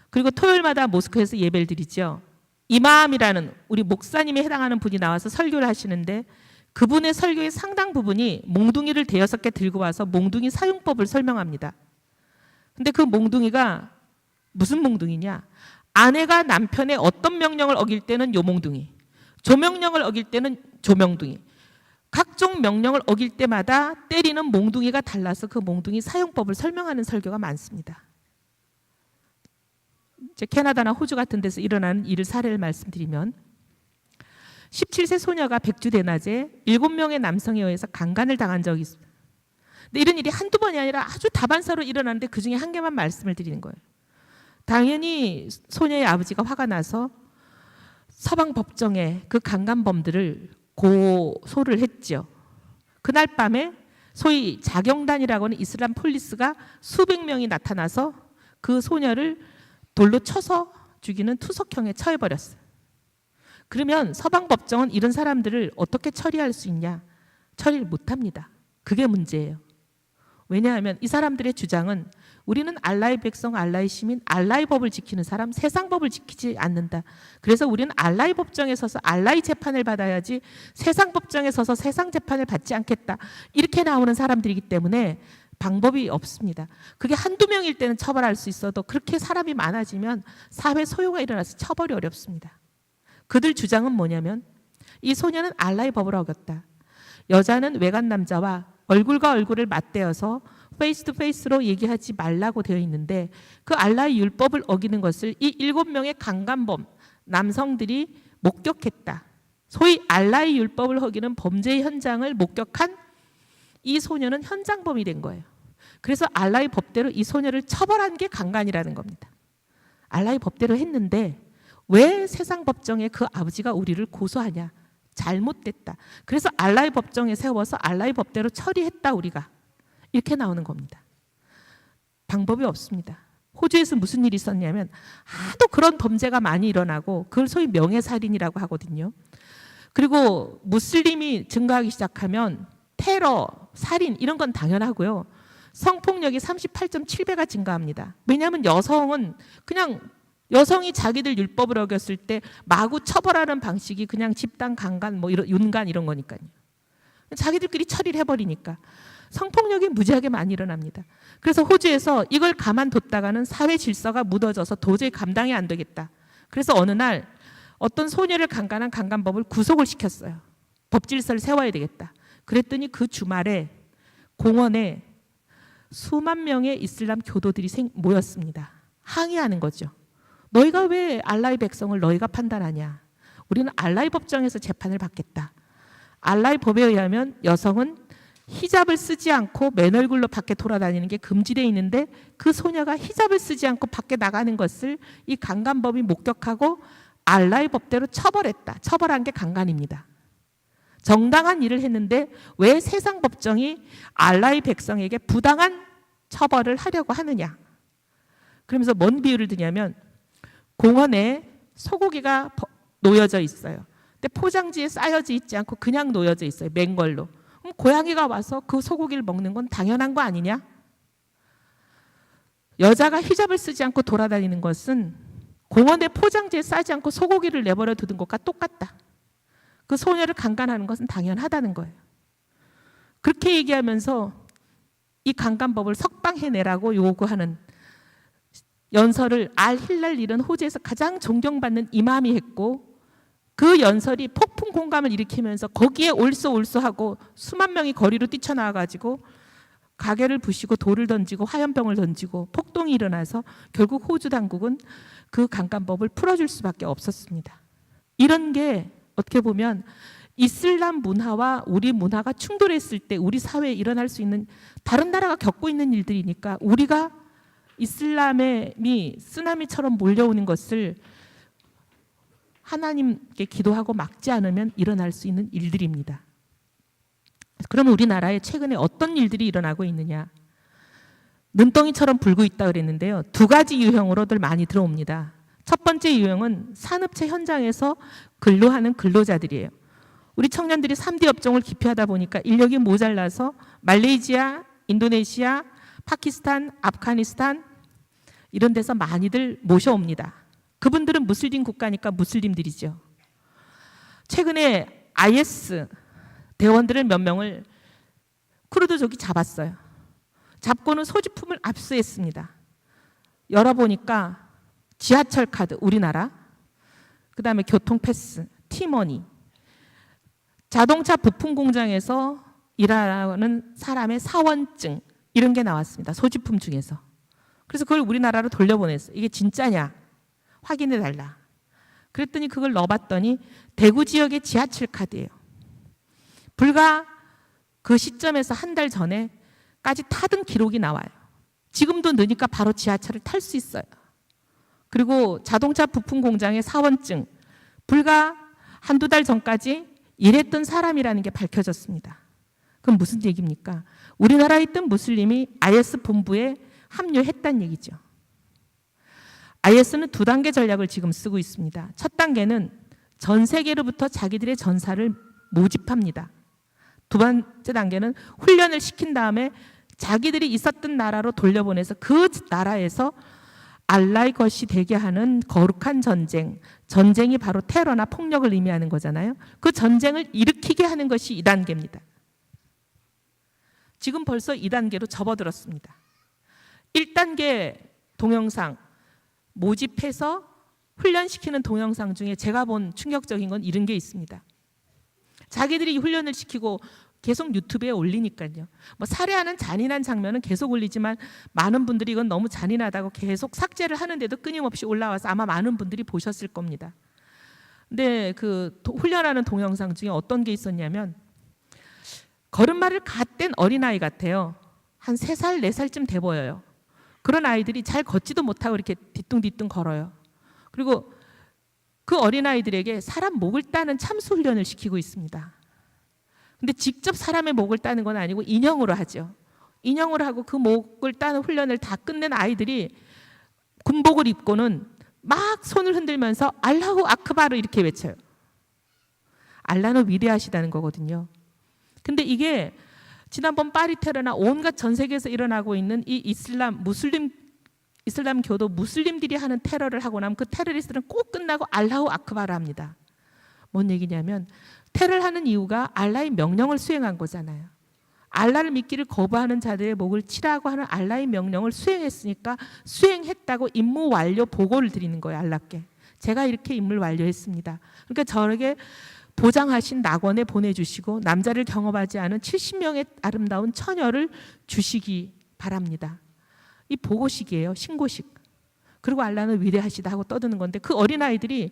그리고 토요일마다 모스크에서 예배를 드리죠. 이마암이라는 우리 목사님에 해당하는 분이 나와서 설교를 하시는데 그분의 설교의 상당 부분이 몽둥이를 대여섯 개 들고 와서 몽둥이 사용법을 설명합니다. 근데 그 몽둥이가 무슨 몽둥이냐? 아내가 남편의 어떤 명령을 어길 때는 요 몽둥이, 조명령을 어길 때는 조명둥이, 각종 명령을 어길 때마다 때리는 몽둥이가 달라서 그 몽둥이 사용법을 설명하는 설교가 많습니다. 이제 캐나다나 호주 같은 데서 일어나는 일을 사례를 말씀드리면 17세 소녀가 백주대낮에 7명의 남성에 의해서 강간을 당한 적이 있습니다. 근데 이런 일이 한두 번이 아니라 아주 다반사로 일어나는데 그중에 한 개만 말씀을 드리는 거예요. 당연히 소녀의 아버지가 화가 나서 서방 법정에 그 강간범들을 고소를 했죠. 그날 밤에 소위 자경단이라고 하는 이슬람 폴리스가 수백 명이 나타나서 그 소녀를 돌로 쳐서 죽이는 투석형에 처해버렸어요. 그러면 서방 법정은 이런 사람들을 어떻게 처리할 수 있냐? 처리를 못합니다. 그게 문제예요. 왜냐하면 이 사람들의 주장은 우리는 알라의 백성, 알라의 시민, 알라의 법을 지키는 사람, 세상 법을 지키지 않는다. 그래서 우리는 알라의 법정에 서서 알라의 재판을 받아야지 세상 법정에 서서 세상 재판을 받지 않겠다. 이렇게 나오는 사람들이기 때문에 방법이 없습니다. 그게 한두 명일 때는 처벌할 수 있어도 그렇게 사람이 많아지면 사회 소요가 일어나서 처벌이 어렵습니다. 그들 주장은 뭐냐면 이 소녀는 알라의 법을 어겼다. 여자는 외간 남자와 얼굴과 얼굴을 맞대어서 페이스 투 페이스로 얘기하지 말라고 되어 있는데 그 알라의 율법을 어기는 것을 이 7명의 강간범 남성들이 목격했다. 소위 알라의 율법을 어기는 범죄 현장을 목격한 이 소녀는 현장범이 된 거예요. 그래서 알라의 법대로 이 소녀를 처벌한 게 강간이라는 겁니다. 알라의 법대로 했는데 왜 세상 법정에 그 아버지가 우리를 고소하냐? 잘못됐다. 그래서 알라의 법정에 세워서 알라의 법대로 처리했다 우리가. 이렇게 나오는 겁니다. 방법이 없습니다. 호주에서 무슨 일이 있었냐면 하도 그런 범죄가 많이 일어나고 그걸 소위 명예살인이라고 하거든요. 그리고 무슬림이 증가하기 시작하면 테러, 살인 이런 건 당연하고요. 성폭력이 38.7배가 증가합니다. 왜냐하면 여성은 그냥 여성이 자기들 율법을 어겼을 때 마구 처벌하는 방식이 그냥 집단 강간, 뭐 이런 윤간 이런 거니까요. 자기들끼리 처리를 해버리니까 성폭력이 무지하게 많이 일어납니다. 그래서 호주에서 이걸 가만뒀다가는 사회 질서가 무너져서 도저히 감당이 안 되겠다. 그래서 어느 날 어떤 소녀를 강간한 강간범을 구속을 시켰어요. 법 질서를 세워야 되겠다. 그랬더니 그 주말에 공원에 수만 명의 이슬람 교도들이 모였습니다. 항의하는 거죠. 너희가 왜 알라의 백성을 너희가 판단하냐? 우리는 알라의 법정에서 재판을 받겠다. 알라의 법에 의하면 여성은 히잡을 쓰지 않고 맨 얼굴로 밖에 돌아다니는 게 금지되어 있는데 그 소녀가 히잡을 쓰지 않고 밖에 나가는 것을 이 강간범이 목격하고 알라의 법대로 처벌했다. 처벌한 게 강간입니다. 정당한 일을 했는데 왜 세상 법정이 알라의 백성에게 부당한 처벌을 하려고 하느냐? 그러면서 뭔 비유를 드냐면 공원에 소고기가 놓여져 있어요. 근데 포장지에 쌓여져 있지 않고 그냥 놓여져 있어요. 맨걸로. 그럼 고양이가 와서 그 소고기를 먹는 건 당연한 거 아니냐? 여자가 히잡을 쓰지 않고 돌아다니는 것은 공원에 포장지에 싸지 않고 소고기를 내버려 두는 것과 똑같다. 그 소녀를 강간하는 것은 당연하다는 거예요. 그렇게 얘기하면서 이 강간법을 석방해내라고 요구하는 연설을 알 힐랄이라는 호주에서 가장 존경받는 이맘이 했고 그 연설이 폭풍 공감을 일으키면서 거기에 올쏘올쏘하고 수만 명이 거리로 뛰쳐나와가지고 가게를 부시고 돌을 던지고 화염병을 던지고 폭동이 일어나서 결국 호주 당국은 그 강간법을 풀어줄 수밖에 없었습니다. 이런 게 어떻게 보면 이슬람 문화와 우리 문화가 충돌했을 때 우리 사회에 일어날 수 있는, 다른 나라가 겪고 있는 일들이니까 우리가 이슬람이 쓰나미처럼 몰려오는 것을 하나님께 기도하고 막지 않으면 일어날 수 있는 일들입니다. 그러면 우리나라에 최근에 어떤 일들이 일어나고 있느냐? 눈덩이처럼 불고 있다 그랬는데요. 두 가지 유형으로들 많이 들어옵니다. 첫 번째 유형은 산업체 현장에서 근로하는 근로자들이에요. 우리 청년들이 3D 업종을 기피하다 보니까 인력이 모자라서 말레이시아, 인도네시아, 파키스탄, 아프가니스탄 이런 데서 많이들 모셔옵니다. 그분들은 무슬림 국가니까 무슬림들이죠. 최근에 IS 대원들을 몇 명을 쿠르드족이 잡았어요. 잡고는 소지품을 압수했습니다. 열어보니까 지하철 카드, 우리나라, 그 다음에 교통 패스, 티머니, 자동차 부품 공장에서 일하는 사람의 사원증 이런 게 나왔습니다. 소지품 중에서. 그래서 그걸 우리나라로 돌려보냈어요. 이게 진짜냐? 확인해 달라. 그랬더니 그걸 넣어봤더니 대구 지역의 지하철 카드예요. 불과 그 시점에서 한 달 전에까지 타던 기록이 나와요. 지금도 느니까 바로 지하철을 탈 수 있어요. 그리고 자동차 부품 공장의 사원증, 불과 한두 달 전까지 일했던 사람이라는 게 밝혀졌습니다. 그럼 무슨 얘기입니까? 우리나라에 있던 무슬림이 IS 본부에 합류했다는 얘기죠. IS는 두 단계 전략을 지금 쓰고 있습니다. 첫 단계는 전 세계로부터 자기들의 전사를 모집합니다. 두 번째 단계는 훈련을 시킨 다음에 자기들이 있었던 나라로 돌려보내서 그 나라에서 알라의 것이 되게 하는 거룩한 전쟁, 전쟁이 바로 테러나 폭력을 의미하는 거잖아요. 그 전쟁을 일으키게 하는 것이 2단계입니다. 지금 벌써 2단계로 접어들었습니다. 1단계 동영상, 모집해서 훈련시키는 동영상 중에 제가 본 충격적인 건 이런 게 있습니다. 자기들이 훈련을 시키고 계속 유튜브에 올리니까요. 뭐 살해하는 잔인한 장면은 계속 올리지만 많은 분들이 이건 너무 잔인하다고 계속 삭제를 하는데도 끊임없이 올라와서 아마 많은 분들이 보셨을 겁니다. 근데 그 훈련하는 동영상 중에 어떤 게 있었냐면 걸음마를 갓 뗀 어린아이 같아요. 한 3살, 4살쯤 돼 보여요. 그런 아이들이 잘 걷지도 못하고 이렇게 뒤뚱뒤뚱 걸어요. 그리고 그 어린아이들에게 사람 목을 따는 참수 훈련을 시키고 있습니다. 근데 직접 사람의 목을 따는 건 아니고 인형으로 하죠. 인형으로 하고 그 목을 따는 훈련을 다 끝낸 아이들이 군복을 입고는 막 손을 흔들면서 알라후 아크바르 이렇게 외쳐요. 알라는 위대하시다는 거거든요. 근데 이게 지난번 파리 테러나 온갖 전 세계에서 일어나고 있는 이 이슬람 교도 무슬림들이 하는 테러를 하고 나면 그 테러리스트는 꼭 끝나고 알라후 아크바르 합니다. 뭔 얘기냐면 테러를 하는 이유가 알라의 명령을 수행한 거잖아요. 알라를 믿기를 거부하는 자들의 목을 치라고 하는 알라의 명령을 수행했으니까 수행했다고 임무 완료 보고를 드리는 거예요. 알라께. 제가 이렇게 임무를 완료했습니다. 그러니까 저에게 보장하신 낙원에 보내주시고 남자를 경험하지 않은 70명의 아름다운 처녀를 주시기 바랍니다. 이 보고식이에요. 신고식. 그리고 알라는 위대하시다 하고 떠드는 건데 그 어린아이들이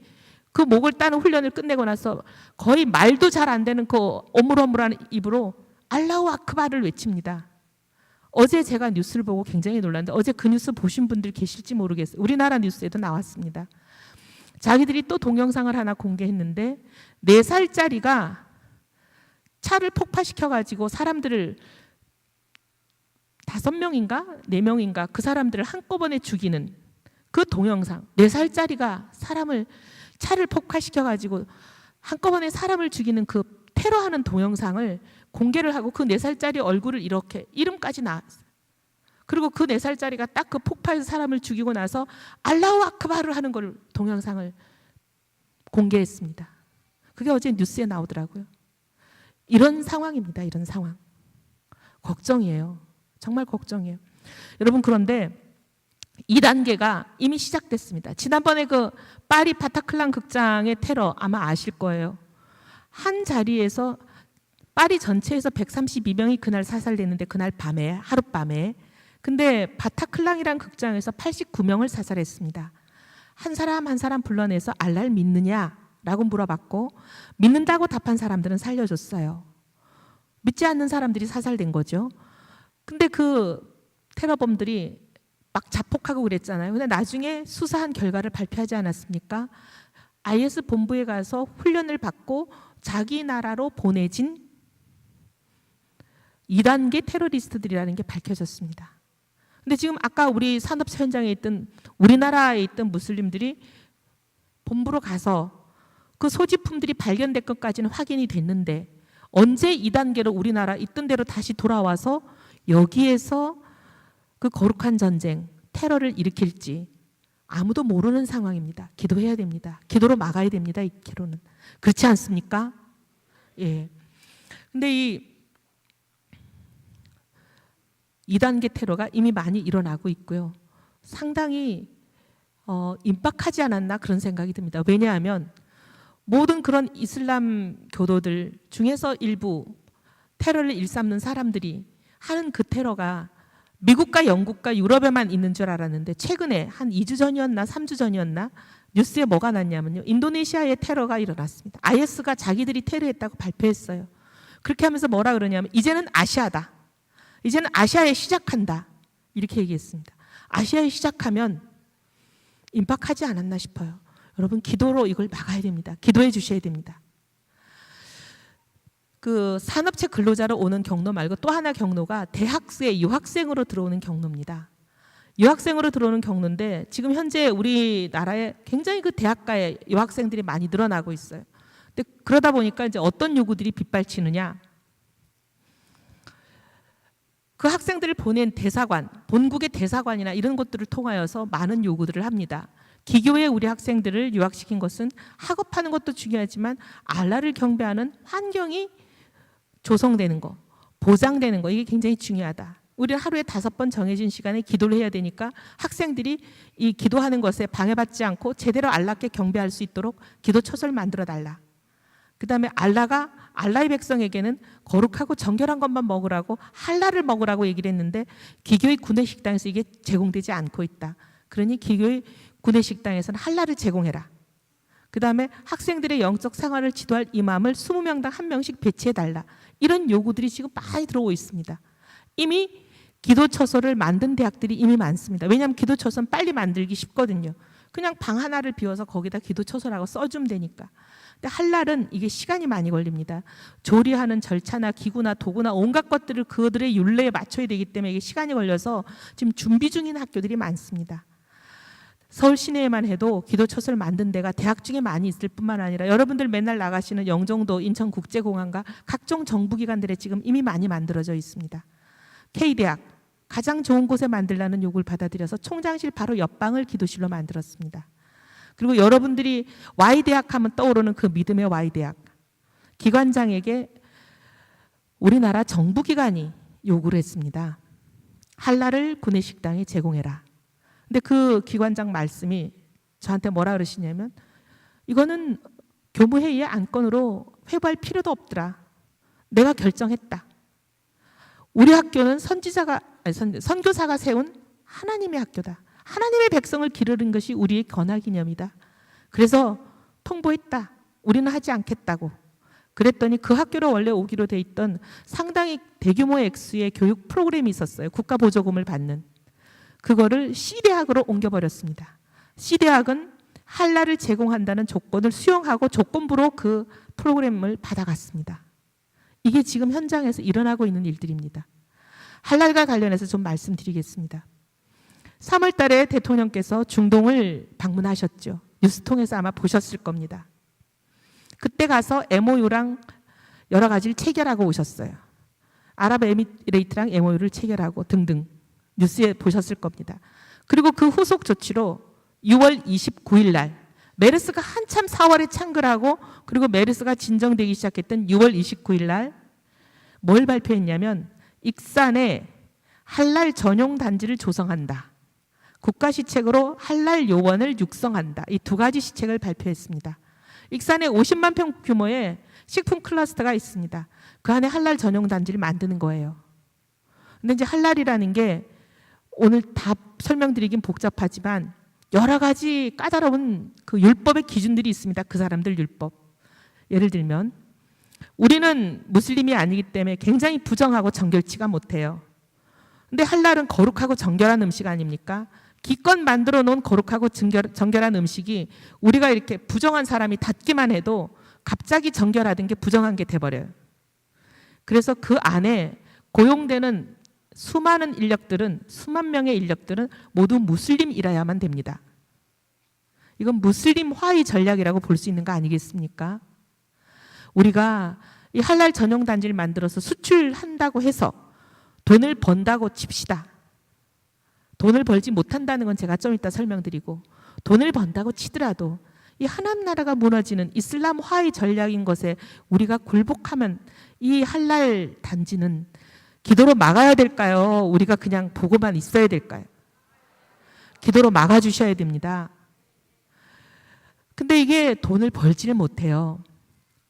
그 목을 따는 훈련을 끝내고 나서 거의 말도 잘 안 되는 그 오물오물한 입으로 알라후 아크바를 외칩니다. 어제 제가 뉴스를 보고 굉장히 놀랐는데 어제 그 뉴스 보신 분들 계실지 모르겠어요. 우리나라 뉴스에도 나왔습니다. 자기들이 또 동영상을 하나 공개했는데 4살짜리가 차를 폭파시켜가지고 사람들을 5명인가 4명인가 그 사람들을 한꺼번에 죽이는 그 동영상. 4살짜리가 차를 폭파시켜가지고 한꺼번에 사람을 죽이는 그 테러하는 동영상을 공개를 하고 그 4살짜리 얼굴을 이렇게 이름까지 나왔어요. 그리고 그 4살짜리가 딱 그 폭파해서 사람을 죽이고 나서 알라후 아크바르 하는 걸 동영상을 공개했습니다. 그게 어제 뉴스에 나오더라고요. 이런 상황입니다. 이런 상황. 걱정이에요. 정말 걱정이에요. 여러분 그런데 2단계가 이미 시작됐습니다. 지난번에 그 파리 바타클란 극장의 테러 아마 아실 거예요. 한 자리에서 파리 전체에서 132명이 그날 사살됐는데 그날 밤에 하룻밤에 근데 바타클랑이란 극장에서 89명을 사살했습니다. 한 사람 한 사람 불러내서 알라를 믿느냐 라고 물어봤고 믿는다고 답한 사람들은 살려줬어요. 믿지 않는 사람들이 사살된 거죠. 근데 그 테러범들이 막 자폭하고 그랬잖아요. 근데 나중에 수사한 결과를 발표하지 않았습니까? IS 본부에 가서 훈련을 받고 자기 나라로 보내진 2단계 테러리스트들이라는 게 밝혀졌습니다. 근데 지금 아까 우리 산업체 현장에 있던 우리나라에 있던 무슬림들이 본부로 가서 그 소지품들이 발견될 것까지는 확인이 됐는데 언제 2단계로 우리나라 있던 대로 다시 돌아와서 여기에서 그 거룩한 전쟁, 테러를 일으킬지 아무도 모르는 상황입니다. 기도해야 됩니다. 기도로 막아야 됩니다. 이 기도는. 그렇지 않습니까? 예. 근데 이 2단계 테러가 이미 많이 일어나고 있고요. 상당히 임박하지 않았나 그런 생각이 듭니다. 왜냐하면 모든 그런 이슬람 교도들 중에서 일부 테러를 일삼는 사람들이 하는 그 테러가 미국과 영국과 유럽에만 있는 줄 알았는데 최근에 한 2주 전이었나 3주 전이었나 뉴스에 뭐가 났냐면요. 인도네시아에 테러가 일어났습니다. IS가 자기들이 테러했다고 발표했어요. 그렇게 하면서 뭐라 그러냐면 이제는 아시아다. 이제는 아시아에 시작한다. 이렇게 얘기했습니다. 아시아에 시작하면 임박하지 않았나 싶어요. 여러분 기도로 이걸 막아야 됩니다. 기도해 주셔야 됩니다. 그 산업체 근로자로 오는 경로 말고 또 하나 경로가 대학생, 유학생으로 들어오는 경로입니다. 유학생으로 들어오는 경로인데 지금 현재 우리나라에 굉장히 그 대학가에 유학생들이 많이 늘어나고 있어요. 근데 그러다 보니까 이제 어떤 요구들이 빗발치느냐? 그 학생들을 보낸 대사관, 본국의 대사관이나 이런 곳들을 통하여서 많은 요구들을 합니다. 기교에 우리 학생들을 유학시킨 것은 학업하는 것도 중요하지만 알라를 경배하는 환경이 조성되는 거, 보장되는 거 이게 굉장히 중요하다. 우리는 하루에 5번 정해진 시간에 기도를 해야 되니까 학생들이 이 기도하는 것에 방해받지 않고 제대로 알라께 경배할 수 있도록 기도 처소를 만들어 달라. 그 다음에 알라의 백성에게는 거룩하고 정결한 것만 먹으라고 할랄을 먹으라고 얘기를 했는데 기교의 구내식당에서 이게 제공되지 않고 있다. 그러니 기교의 구내식당에서는 할랄을 제공해라. 그 다음에 학생들의 영적 생활을 지도할 이맘을 20명당 1명씩 배치해달라. 이런 요구들이 지금 많이 들어오고 있습니다. 이미 기도처소를 만든 대학들이 이미 많습니다. 왜냐하면 기도처소는 빨리 만들기 쉽거든요. 그냥 방 하나를 비워서 거기다 기도처소라고 써주면 되니까. 근데 할랄은 이게 시간이 많이 걸립니다. 조리하는 절차나 기구나 도구나 온갖 것들을 그들의 율례에 맞춰야 되기 때문에 이게 시간이 걸려서 지금 준비 중인 학교들이 많습니다. 서울 시내에만 해도 기도처소를 만든 데가 대학 중에 많이 있을 뿐만 아니라 여러분들 맨날 나가시는 영종도 인천국제공항과 각종 정부기관들에 지금 이미 많이 만들어져 있습니다. K대학 가장 좋은 곳에 만들라는 요구를 받아들여서 총장실 바로 옆방을 기도실로 만들었습니다. 그리고 여러분들이 Y대학 하면 떠오르는 그 믿음의 Y대학 기관장에게 우리나라 정부기관이 요구를 했습니다. 할랄을 구내식당에 제공해라. 근데 그 기관장 말씀이 저한테 뭐라 그러시냐면 이거는 교무회의의 안건으로 회부할 필요도 없더라. 내가 결정했다. 우리 학교는 선교사가 세운 하나님의 학교다. 하나님의 백성을 기르는 것이 우리의 권하기념이다. 그래서 통보했다. 우리는 하지 않겠다고. 그랬더니 그 학교로 원래 오기로 돼 있던 상당히 대규모의 액수의 교육 프로그램이 있었어요. 국가 보조금을 받는. 그거를 C대학으로 옮겨버렸습니다. C대학은 할랄을 제공한다는 조건을 수용하고 조건부로 그 프로그램을 받아갔습니다. 이게 지금 현장에서 일어나고 있는 일들입니다. 할랄과 관련해서 좀 말씀드리겠습니다. 3월 달에 대통령께서 중동을 방문하셨죠. 뉴스 통해서 아마 보셨을 겁니다. 그때 가서 MOU랑 여러 가지를 체결하고 오셨어요. 아랍에미레이트랑 MOU를 체결하고 등등 뉴스에 보셨을 겁니다. 그리고 그 후속 조치로 6월 29일 날 메르스가 한참 4월에 창궐하고 그리고 메르스가 진정되기 시작했던 6월 29일 날 뭘 발표했냐면 익산에 할랄 전용 단지를 조성한다. 국가시책으로 할랄 요원을 육성한다. 이 2가지 시책을 발표했습니다. 익산에 50만 평 규모의 식품 클러스터가 있습니다. 그 안에 할랄 전용 단지를 만드는 거예요. 근데 이제 할랄이라는 게 오늘 다 설명드리긴 복잡하지만 여러 가지 까다로운 그 율법의 기준들이 있습니다. 그 사람들 율법. 예를 들면 우리는 무슬림이 아니기 때문에 굉장히 부정하고 정결치가 못해요. 근데 할랄은 거룩하고 정결한 음식 아닙니까? 기껏 만들어 놓은 거룩하고 정결한 음식이 우리가 이렇게 부정한 사람이 닫기만 해도 갑자기 정결하던 게 부정한 게 돼버려요. 그래서 그 안에 고용되는 수많은 인력들은, 수만 명의 인력들은 모두 무슬림이라야만 됩니다. 이건 무슬림화의 전략이라고 볼 수 있는 거 아니겠습니까? 우리가 이 할랄 전용 단지를 만들어서 수출한다고 해서 돈을 번다고 칩시다. 돈을 벌지 못한다는 건 제가 좀 이따 설명드리고, 돈을 번다고 치더라도 이 하나님 나라가 무너지는 이슬람화의 전략인 것에 우리가 굴복하면 이 할랄 단지는 기도로 막아야 될까요? 우리가 그냥 보고만 있어야 될까요? 기도로 막아주셔야 됩니다. 근데 이게 돈을 벌지를 못해요.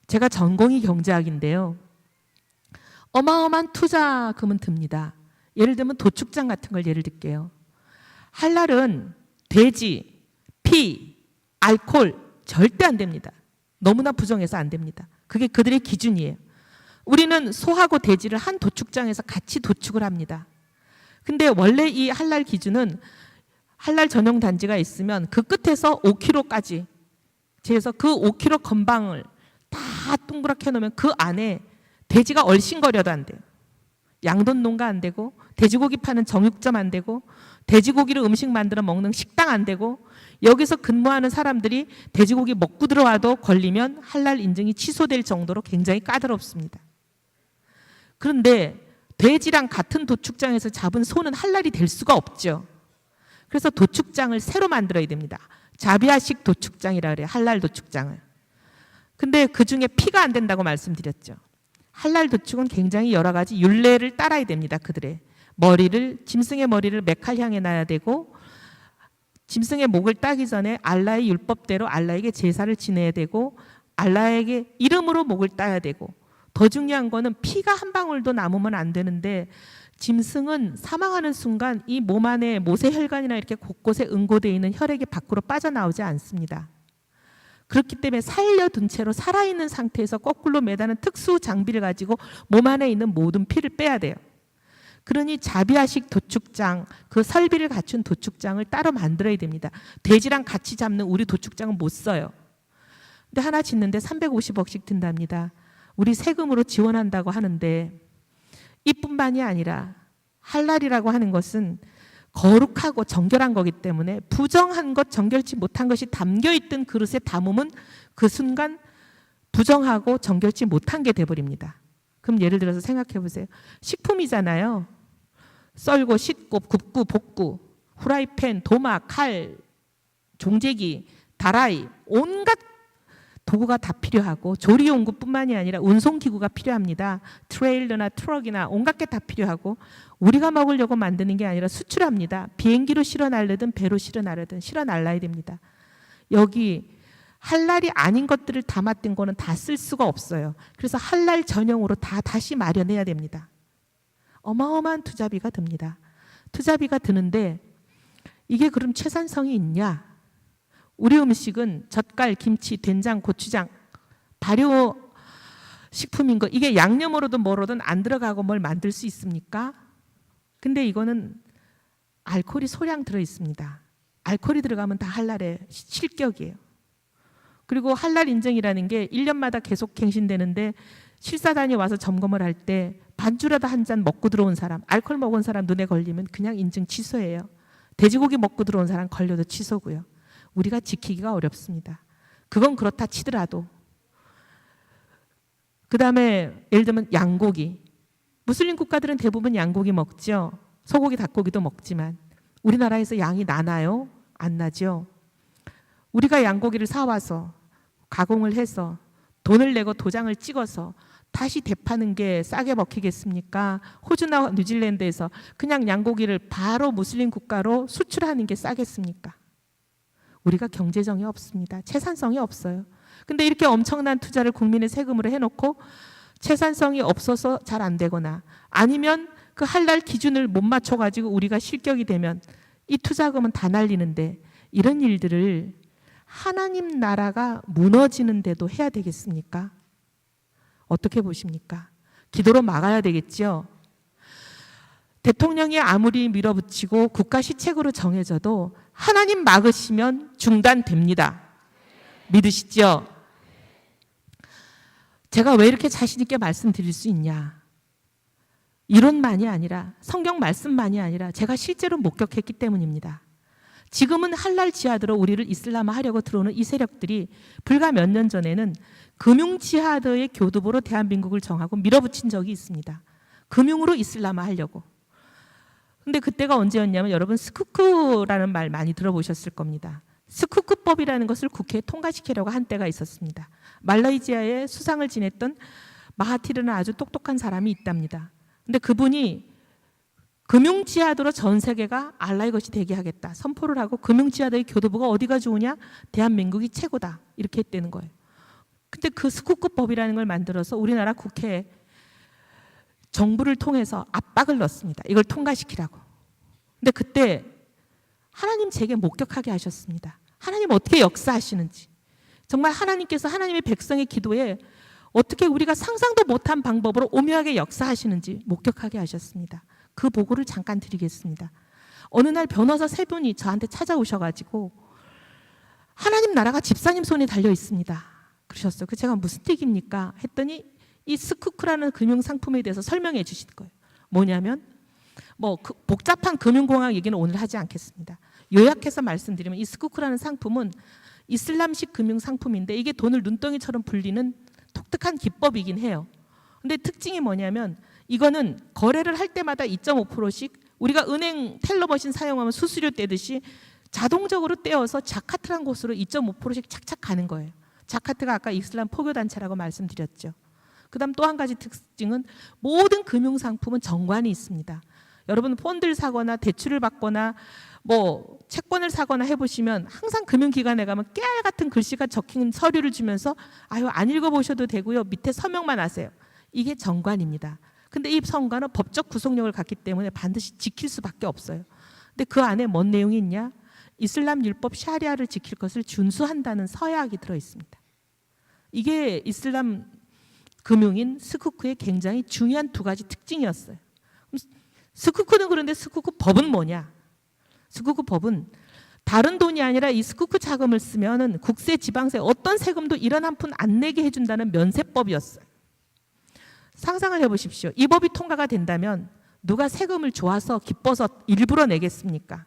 제가 전공이 경제학인데요. 어마어마한 투자금은 듭니다. 예를 들면 도축장 같은 걸 예를 들게요. 할랄은 돼지, 피, 알코올 절대 안 됩니다. 너무나 부정해서 안 됩니다. 그게 그들의 기준이에요. 우리는 소하고 돼지를 한 도축장에서 같이 도축을 합니다. 근데 원래 이 할랄 기준은 할랄 전용 단지가 있으면 그 끝에서 5kg까지 재서 그 5kg 건방을 다 동그랗게 해놓으면 그 안에 돼지가 얼씬거려도 안 돼요. 양돈 농가 안 되고, 돼지고기 파는 정육점 안 되고, 돼지고기를 음식 만들어 먹는 식당 안 되고, 여기서 근무하는 사람들이 돼지고기 먹고 들어와도 걸리면 할랄 인증이 취소될 정도로 굉장히 까다롭습니다. 그런데 돼지랑 같은 도축장에서 잡은 소는 할랄이 될 수가 없죠. 그래서 도축장을 새로 만들어야 됩니다. 자비아식 도축장이라 그래요. 할랄 도축장을. 근데 그중에 피가 안 된다고 말씀드렸죠. 할랄 도축은 굉장히 여러 가지 율례를 따라야 됩니다. 그들의 짐승의 머리를 메칼 향해 놔야 되고, 짐승의 목을 따기 전에 알라의 율법대로 알라에게 제사를 지내야 되고, 알라에게 이름으로 목을 따야 되고, 더 중요한 거는 피가 한 방울도 남으면 안 되는데, 짐승은 사망하는 순간 이 몸 안에 모세혈관이나 이렇게 곳곳에 응고되어 있는 혈액이 밖으로 빠져나오지 않습니다. 그렇기 때문에 살려둔 채로 살아있는 상태에서 거꾸로 매다는 특수 장비를 가지고 몸 안에 있는 모든 피를 빼야 돼요. 그러니 자비아식 도축장, 그 설비를 갖춘 도축장을 따로 만들어야 됩니다. 돼지랑 같이 잡는 우리 도축장은 못 써요. 근데 하나 짓는데 350억씩 든답니다. 우리 세금으로 지원한다고 하는데, 이뿐만이 아니라 할랄이라고 하는 것은 거룩하고 정결한 거기 때문에 부정한 것, 정결치 못한 것이 담겨있던 그릇에 담으면 그 순간 부정하고 정결치 못한 게 돼버립니다. 그럼 예를 들어서 생각해 보세요. 식품이잖아요. 썰고 씻고 굽고 볶고 후라이팬, 도마, 칼, 종재기, 다라이, 온갖 도구가 다 필요하고, 조리용구뿐만이 아니라 운송기구가 필요합니다. 트레일러나 트럭이나 온갖 게 다 필요하고, 우리가 먹으려고 만드는 게 아니라 수출합니다. 비행기로 실어 날르든 배로 실어 날르든 실어 날라야 됩니다. 여기 할랄이 아닌 것들을 담았던 거는 다 쓸 수가 없어요. 그래서 할랄 전용으로 다 다시 마련해야 됩니다. 어마어마한 투자비가 듭니다. 투자비가 드는데 이게 그럼 최산성이 있냐? 우리 음식은 젓갈, 김치, 된장, 고추장, 발효 식품인 거, 이게 양념으로든 뭐로든 안 들어가고 뭘 만들 수 있습니까? 근데 이거는 알코올이 소량 들어 있습니다. 알코올이 들어가면 다 할랄의 실격이에요. 그리고 할랄 인증이라는 게 1년마다 계속 갱신되는데, 실사단이 와서 점검을 할 때 반주라도 한 잔 먹고 들어온 사람, 알코올 먹은 사람 눈에 걸리면 그냥 인증 취소예요. 돼지고기 먹고 들어온 사람 걸려도 취소고요. 우리가 지키기가 어렵습니다. 그건 그렇다 치더라도. 그 다음에 예를 들면 양고기. 무슬림 국가들은 대부분 양고기 먹죠. 소고기, 닭고기도 먹지만 우리나라에서 양이 나나요? 안 나죠. 우리가 양고기를 사와서 가공을 해서 돈을 내고 도장을 찍어서 다시 대파는 게 싸게 먹히겠습니까? 호주나 뉴질랜드에서 그냥 양고기를 바로 무슬림 국가로 수출하는 게 싸겠습니까? 우리가 경제정이 없습니다. 채산성이 없어요. 근데 이렇게 엄청난 투자를 국민의 세금으로 해놓고 채산성이 없어서 잘 안 되거나, 아니면 그 할랄 기준을 못 맞춰가지고 우리가 실격이 되면 이 투자금은 다 날리는데, 이런 일들을 하나님 나라가 무너지는데도 해야 되겠습니까? 어떻게 보십니까? 기도로 막아야 되겠죠? 대통령이 아무리 밀어붙이고 국가 시책으로 정해져도 하나님 막으시면 중단됩니다. 믿으시죠? 제가 왜 이렇게 자신 있게 말씀드릴 수 있냐? 이론만이 아니라 성경 말씀만이 아니라 제가 실제로 목격했기 때문입니다. 지금은 할랄 지하드로 우리를 이슬람화 하려고 들어오는 이 세력들이 불과 몇 년 전에는 금융 지하드의 교두보로 대한민국을 정하고 밀어붙인 적이 있습니다. 금융으로 이슬람화 하려고. 근데 그때가 언제였냐면 여러분 스쿠크라는 말 많이 들어보셨을 겁니다. 스쿠크법이라는 것을 국회에 통과시키려고 한 때가 있었습니다. 말레이시아에 수상을 지냈던 마하티르는 아주 똑똑한 사람이 있답니다. 근데 그분이 금융지하드로 전 세계가 알라의 것이 되게 하겠다 선포를 하고 금융지하드의 교두보가 어디가 좋으냐? 대한민국이 최고다 이렇게 했다는 거예요. 근데 그 스쿠크법이라는 걸 만들어서 우리나라 국회에 정부를 통해서 압박을 넣었습니다. 이걸 통과시키라고. 근데 그때 하나님 제게 목격하게 하셨습니다. 하나님 어떻게 역사하시는지. 정말 하나님께서 하나님의 백성의 기도에 어떻게 우리가 상상도 못한 방법으로 오묘하게 역사하시는지 목격하게 하셨습니다. 그 보고를 잠깐 드리겠습니다. 어느 날 변호사 세 분이 저한테 찾아오셔가지고 하나님 나라가 집사님 손에 달려 있습니다. 그러셨어요. 그 제가 무슨 얘기입니까? 했더니 이 스쿠크라는 금융상품에 대해서 설명해 주신 거예요. 뭐냐면 복잡한 금융공학 얘기는 오늘 하지 않겠습니다. 요약해서 말씀드리면 이 스쿠크라는 상품은 이슬람식 금융상품인데 이게 돈을 눈덩이처럼 불리는 독특한 기법이긴 해요. 근데 특징이 뭐냐면 이거는 거래를 할 때마다 2.5%씩 우리가 은행 텔러머신 사용하면 수수료 떼듯이 자동적으로 떼어서 자카트란 곳으로 2.5%씩 착착 가는 거예요. 자카트가 아까 이슬람 포교단체라고 말씀드렸죠. 그 다음 또 한 가지 특징은 모든 금융상품은 정관이 있습니다. 여러분 펀드를 사거나 대출을 받거나 채권을 사거나 해보시면 항상 금융기관에 가면 깨알 같은 글씨가 적힌 서류를 주면서 아유 안 읽어보셔도 되고요. 밑에 서명만 하세요. 이게 정관입니다. 근데 이 정관은 법적 구속력을 갖기 때문에 반드시 지킬 수밖에 없어요. 근데 그 안에 뭔 내용이 있냐? 이슬람 율법 샤리아를 지킬 것을 준수한다는 서약이 들어있습니다. 이게 이슬람 금융인 스쿠크의 굉장히 중요한 두 가지 특징이었어요. 스쿠크는 그런데 스쿠크 법은 뭐냐? 스쿠크 법은 다른 돈이 아니라 이 스쿠크 자금을 쓰면은 국세, 지방세 어떤 세금도 1원 한 푼 안 내게 해준다는 면세법이었어요. 상상을 해보십시오. 이 법이 통과가 된다면 누가 세금을 좋아서 기뻐서 일부러 내겠습니까?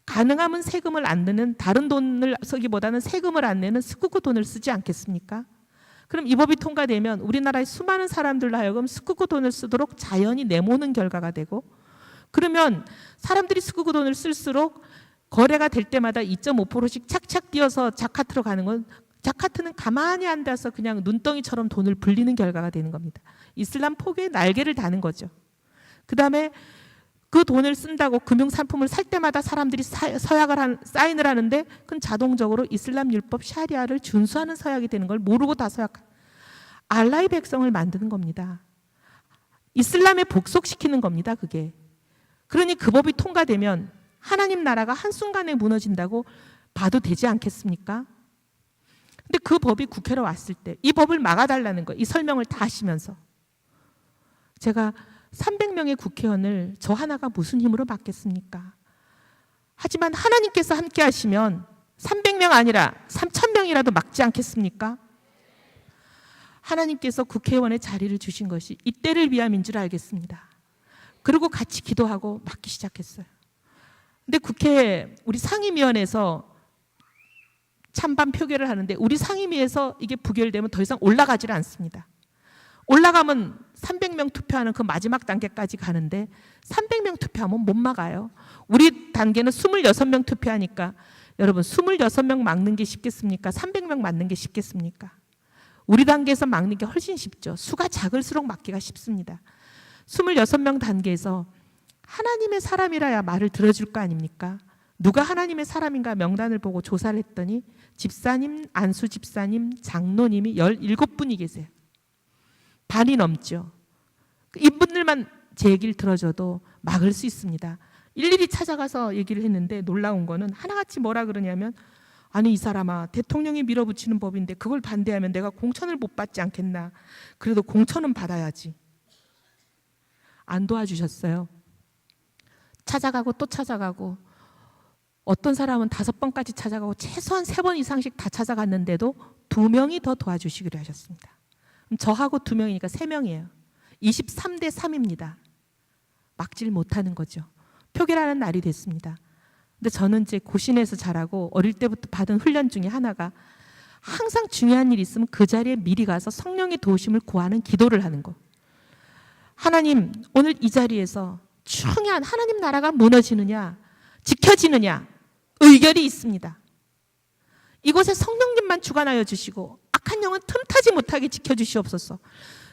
가능하면 세금을 안 내는 다른 돈을 쓰기보다는 세금을 안 내는 스쿠크 돈을 쓰지 않겠습니까? 그럼 이 법이 통과되면 우리나라의 수많은 사람들로 하여금 스쿠크 돈을 쓰도록 자연히 내모는 결과가 되고 그러면 사람들이 스쿠크 돈을 쓸수록 거래가 될 때마다 2.5%씩 착착 뛰어서 자카트로 가는 건 자카트는 가만히 앉아서 그냥 눈덩이처럼 돈을 불리는 결과가 되는 겁니다. 이슬람 포교의 날개를 다는 거죠. 그 다음에 그 돈을 쓴다고 금융상품을 살 때마다 사람들이 사인을 하는데 그건 자동적으로 이슬람 율법 샤리아를 준수하는 서약이 되는 걸 모르고 다 알라의 백성을 만드는 겁니다. 이슬람에 복속시키는 겁니다. 그게. 그러니 그 법이 통과되면 하나님 나라가 한순간에 무너진다고 봐도 되지 않겠습니까? 근데 그 법이 국회로 왔을 때 이 법을 막아달라는 거예요. 이 설명을 다 하시면서. 제가 300명의 국회의원을 저 하나가 무슨 힘으로 막겠습니까? 하지만 하나님께서 함께 하시면 300명 아니라 3,000명이라도 막지 않겠습니까? 하나님께서 국회의원의 자리를 주신 것이 이때를 위함인 줄 알겠습니다. 그리고 같이 기도하고 막기 시작했어요. 근데 국회 우리 상임위원회에서 찬반 표결을 하는데 우리 상임위에서 이게 부결되면 더 이상 올라가지를 않습니다. 올라가면 300명 투표하는 그 마지막 단계까지 가는데 300명 투표하면 못 막아요. 우리 단계는 26명 투표하니까 여러분 26명 막는 게 쉽겠습니까? 300명 막는 게 쉽겠습니까? 우리 단계에서 막는 게 훨씬 쉽죠. 수가 작을수록 막기가 쉽습니다. 26명 단계에서 하나님의 사람이라야 말을 들어줄 거 아닙니까? 누가 하나님의 사람인가 명단을 보고 조사를 했더니 집사님, 안수 집사님, 장로님이 17분이 계세요. 반이 넘죠. 이분들만 제 얘기를 들어줘도 막을 수 있습니다. 일일이 찾아가서 얘기를 했는데 놀라운 거는 하나같이 뭐라 그러냐면, 아니 이 사람아, 대통령이 밀어붙이는 법인데 그걸 반대하면 내가 공천을 못 받지 않겠나. 그래도 공천은 받아야지. 안 도와주셨어요. 찾아가고 또 찾아가고, 어떤 사람은 5번까지 찾아가고 최소한 3번 이상씩 다 찾아갔는데도 2명이 더 도와주시기로 하셨습니다. 저하고 2명이니까 3명이에요. 23대 3입니다. 막질 못하는 거죠. 표결하는 날이 됐습니다. 근데 저는 이제 고신에서 자라고 어릴 때부터 받은 훈련 중에 하나가, 항상 중요한 일이 있으면 그 자리에 미리 가서 성령의 도우심을 구하는 기도를 하는 거. 하나님, 오늘 이 자리에서 중요한 하나님 나라가 무너지느냐 지켜지느냐 의결이 있습니다. 이곳에 성령님만 주관하여 주시고 악한 영은 틈타지 못하게 지켜주시옵소서.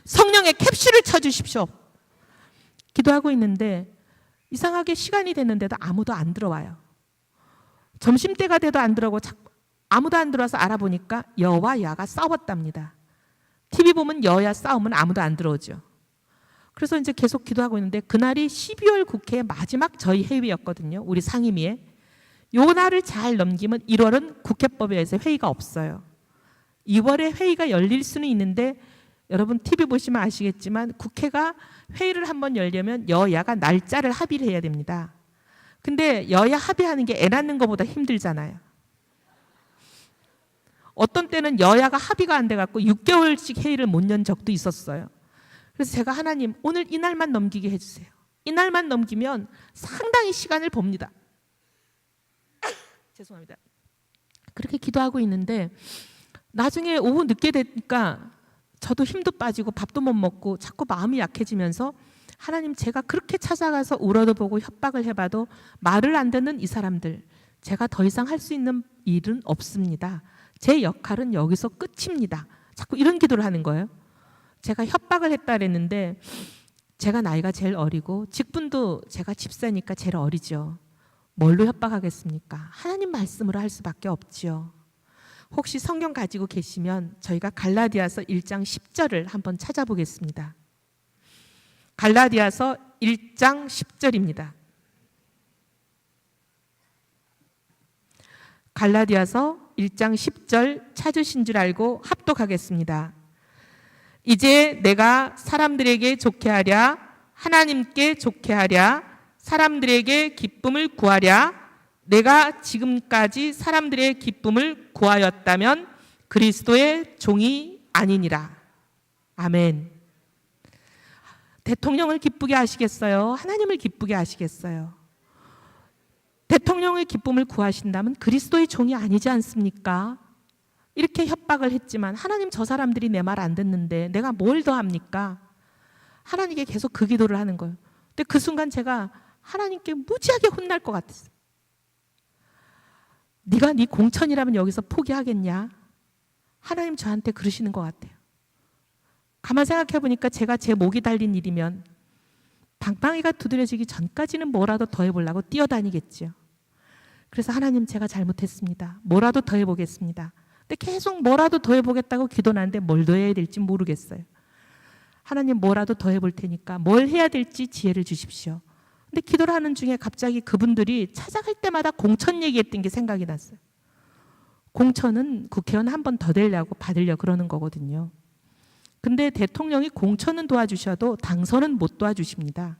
성령의 캡슐을 쳐주십시오. 기도하고 있는데 이상하게 시간이 됐는데도 아무도 안 들어와요. 점심때가 돼도 안 들어오고 아무도 안 들어와서 알아보니까 여와 야가 싸웠답니다. TV 보면 여야 싸우면 아무도 안 들어오죠. 그래서 이제 계속 기도하고 있는데, 그날이 12월 국회 마지막 저희 회의였거든요. 우리 상임위에. 요 날을 잘 넘기면 1월은 국회법에 의해서 회의가 없어요. 2월에 회의가 열릴 수는 있는데, 여러분 TV 보시면 아시겠지만 국회가 회의를 한번 열려면 여야가 날짜를 합의를 해야 됩니다. 근데 여야 합의하는 게 애 낳는 것보다 힘들잖아요. 어떤 때는 여야가 합의가 안 돼갖고 6개월씩 회의를 못 연 적도 있었어요. 그래서 제가 하나님, 오늘 이날만 넘기게 해주세요. 이날만 넘기면 상당히 시간을 봅니다. 죄송합니다. 그렇게 기도하고 있는데 나중에 오후 늦게 되니까 저도 힘도 빠지고 밥도 못 먹고 자꾸 마음이 약해지면서, 하나님, 제가 그렇게 찾아가서 울어도 보고 협박을 해봐도 말을 안 듣는 이 사람들, 제가 더 이상 할 수 있는 일은 없습니다. 제 역할은 여기서 끝입니다. 자꾸 이런 기도를 하는 거예요. 제가 협박을 했다 그랬는데 제가 나이가 제일 어리고 직분도 제가 집사니까 제일 어리죠. 뭘로 협박하겠습니까? 하나님 말씀으로 할 수밖에 없지요. 혹시 성경 가지고 계시면 저희가 갈라디아서 1장 10절을 한번 찾아보겠습니다. 갈라디아서 1장 10절입니다. 갈라디아서 1장 10절 찾으신 줄 알고 합독하겠습니다. 이제 내가 사람들에게 좋게 하랴, 하나님께 좋게 하랴, 사람들에게 기쁨을 구하랴, 내가 지금까지 사람들의 기쁨을 구하였다면 그리스도의 종이 아니니라. 아멘. 대통령을 기쁘게 하시겠어요? 하나님을 기쁘게 하시겠어요? 대통령의 기쁨을 구하신다면 그리스도의 종이 아니지 않습니까? 이렇게 협박을 했지만, 하나님, 저 사람들이 내 말 안 듣는데 내가 뭘 더 합니까? 하나님께 계속 그 기도를 하는 거예요. 근데 그 순간 제가 하나님께 무지하게 혼날 것 같았어요. 네가 네 공천이라면 여기서 포기하겠냐? 하나님 저한테 그러시는 것 같아요. 가만 생각해 보니까 제가 제 목이 달린 일이면 방망이가 두드려지기 전까지는 뭐라도 더 해보려고 뛰어다니겠죠. 그래서 하나님, 제가 잘못했습니다. 뭐라도 더 해보겠습니다. 근데 계속 뭐라도 더 해보겠다고 기도하는데 뭘 더 해야 될지 모르겠어요. 하나님, 뭐라도 더 해볼 테니까 뭘 해야 될지 지혜를 주십시오. 근데 기도를 하는 중에 갑자기 그분들이 찾아갈 때마다 공천 얘기했던 게 생각이 났어요. 공천은 국회의원 한 번 더 되려고 받으려고 그러는 거거든요. 근데 대통령이 공천은 도와주셔도 당선은 못 도와주십니다.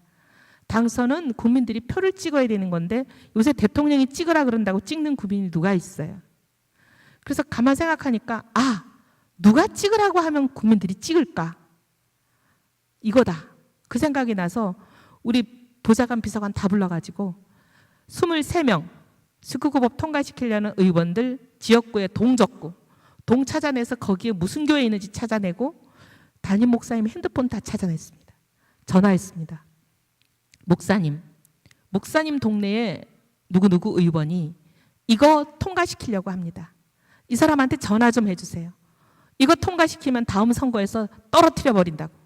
당선은 국민들이 표를 찍어야 되는 건데 요새 대통령이 찍으라 그런다고 찍는 국민이 누가 있어요? 그래서 가만 생각하니까, 누가 찍으라고 하면 국민들이 찍을까? 이거다. 그 생각이 나서 우리 보좌관, 비서관 다 불러가지고 23명 19급 통과시키려는 의원들 지역구에 동적구, 동 찾아내서 거기에 무슨 교회 있는지 찾아내고 담임 목사님 핸드폰 다 찾아냈습니다. 전화했습니다. 목사님 동네에 누구누구 의원이 이거 통과시키려고 합니다. 이 사람한테 전화 좀 해주세요. 이거 통과시키면 다음 선거에서 떨어뜨려 버린다고.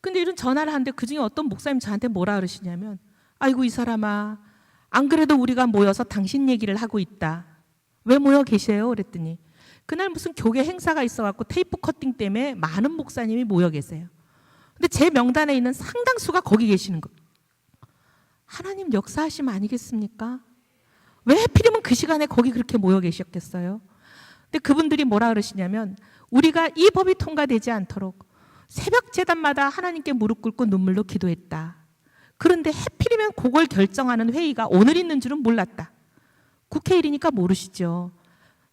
근데 이런 전화를 하는데 그중에 어떤 목사님 저한테 뭐라 그러시냐면, 아이고 이 사람아, 안 그래도 우리가 모여서 당신 얘기를 하고 있다. 왜 모여 계세요? 그랬더니 그날 무슨 교회 행사가 있어갖고 테이프 커팅 때문에 많은 목사님이 모여 계세요. 근데 제 명단에 있는 상당수가 거기 계시는 거예요. 하나님 역사하심 아니겠습니까? 왜 하필이면 그 시간에 거기 그렇게 모여 계셨겠어요? 근데 그분들이 뭐라 그러시냐면 우리가 이 법이 통과되지 않도록 새벽 제단마다 하나님께 무릎 꿇고 눈물로 기도했다. 그런데 하필이면 그걸 결정하는 회의가 오늘 있는 줄은 몰랐다. 국회일이니까 모르시죠.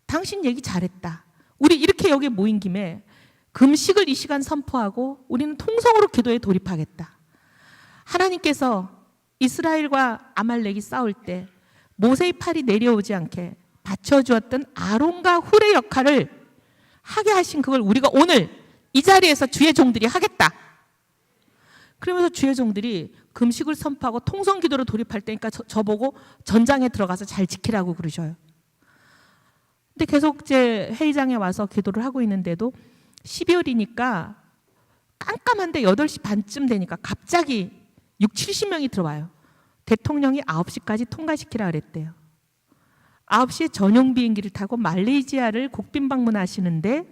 당신 얘기 잘했다. 우리 이렇게 여기 모인 김에 금식을 이 시간 선포하고 우리는 통성으로 기도에 돌입하겠다. 하나님께서 이스라엘과 아말렉이 싸울 때 모세의 팔이 내려오지 않게 받쳐주었던 아론과 훌의 역할을 하게 하신 그걸 우리가 오늘 이 자리에서 주의 종들이 하겠다. 그러면서 주의 종들이 금식을 선포하고 통성 기도로 돌입할 때니까 저보고 전장에 들어가서 잘 지키라고 그러셔요. 근데 계속 제 회의장에 와서 기도를 하고 있는데도 12월이니까 깜깜한데 8시 반쯤 되니까 갑자기 70명이 들어와요. 대통령이 9시까지 통과시키라 그랬대요. 9시에 전용 비행기를 타고 말레이시아를 국빈 방문하시는데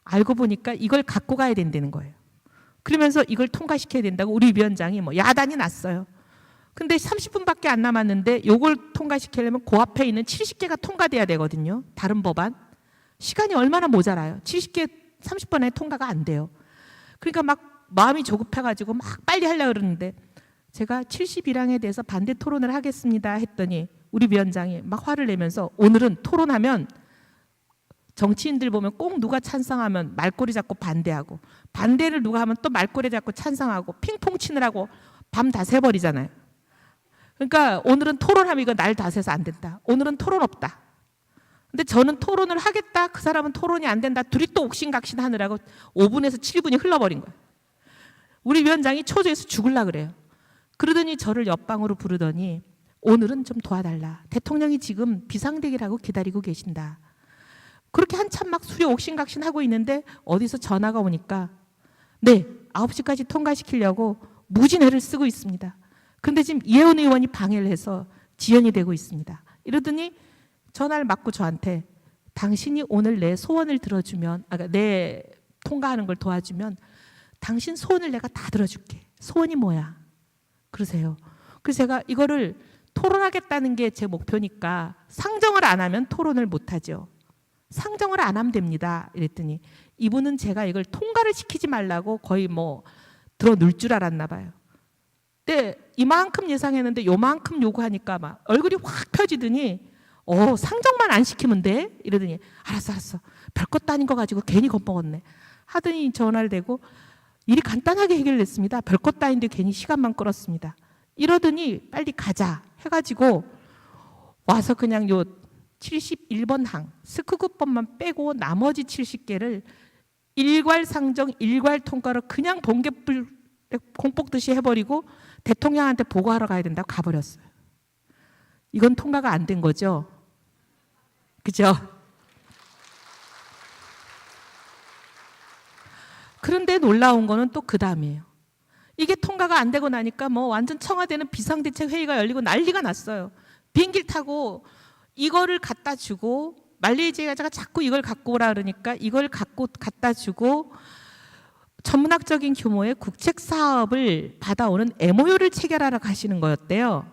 알고 보니까 이걸 갖고 가야 된다는 거예요. 그러면서 이걸 통과시켜야 된다고 우리 위원장이 뭐 야단이 났어요. 근데 30분밖에 안 남았는데 이걸 통과시키려면 그 앞에 있는 70개가 통과돼야 되거든요. 다른 법안. 시간이 얼마나 모자라요. 70개 30분에 통과가 안 돼요. 그러니까 막 마음이 조급해가지고 막 빨리 하려고 그러는데 제가 71항에 대해서 반대 토론을 하겠습니다 했더니 우리 위원장이 막 화를 내면서 오늘은 토론하면 정치인들 보면 꼭 누가 찬성하면 말꼬리 잡고 반대하고 반대를 누가 하면 또 말꼬리 잡고 찬성하고 핑퐁 치느라고 밤 다 새버리잖아요. 그러니까 오늘은 토론하면 이거 날 다 새서 안 된다. 오늘은 토론 없다. 근데 저는 토론을 하겠다. 그 사람은 토론이 안 된다. 둘이 또 옥신각신 하느라고 5분에서 7분이 흘러버린 거예요. 우리 위원장이 초조해서 죽을라 그래요. 그러더니 저를 옆방으로 부르더니 오늘은 좀 도와달라. 대통령이 지금 비상대기라고 기다리고 계신다. 그렇게 한참 막 수려 옥신각신 하고 있는데 어디서 전화가 오니까 네, 9시까지 통과시키려고 무진애를 쓰고 있습니다. 그런데 지금 이혜원 의원이 방해를 해서 지연이 되고 있습니다. 이러더니 전화를 받고 저한테 당신이 오늘 내 소원을 들어주면 내 통과하는 걸 도와주면 당신 소원을 내가 다 들어줄게. 소원이 뭐야? 그러세요. 그래서 제가 이거를 토론하겠다는 게 제 목표니까 상정을 안 하면 토론을 못하죠. 상정을 안 하면 됩니다. 이랬더니 이분은 제가 이걸 통과를 시키지 말라고 거의 뭐 들어눌 줄 알았나 봐요. 근데 이만큼 예상했는데 요만큼 요구하니까 막 얼굴이 확 펴지더니 상정만 안 시키면 돼? 이러더니 알았어. 별것도 아닌 거 가지고 괜히 겁먹었네. 하더니 전화를 대고 일이 간단하게 해결됐습니다. 별것도 아닌데 괜히 시간만 끌었습니다. 이러더니 빨리 가자 해가지고 와서 그냥 요 71번 항 스크그법만 빼고 나머지 70개를 일괄 상정, 일괄 통과로 그냥 번개불 공복듯이 해버리고 대통령한테 보고하러 가야 된다고 가버렸어요. 이건 통과가 안 된 거죠. 그죠? 그런데 놀라운 거는 또 그 다음이에요. 이게 통과가 안 되고 나니까 뭐 완전 청와대는 비상대책 회의가 열리고 난리가 났어요. 비행기를 타고 이거를 갖다 주고 말레이시아가 자꾸 이걸 갖고 오라 그러니까 이걸 갖다 주고 전문학적인 규모의 국책 사업을 받아오는 MOU를 체결하러 가시는 거였대요.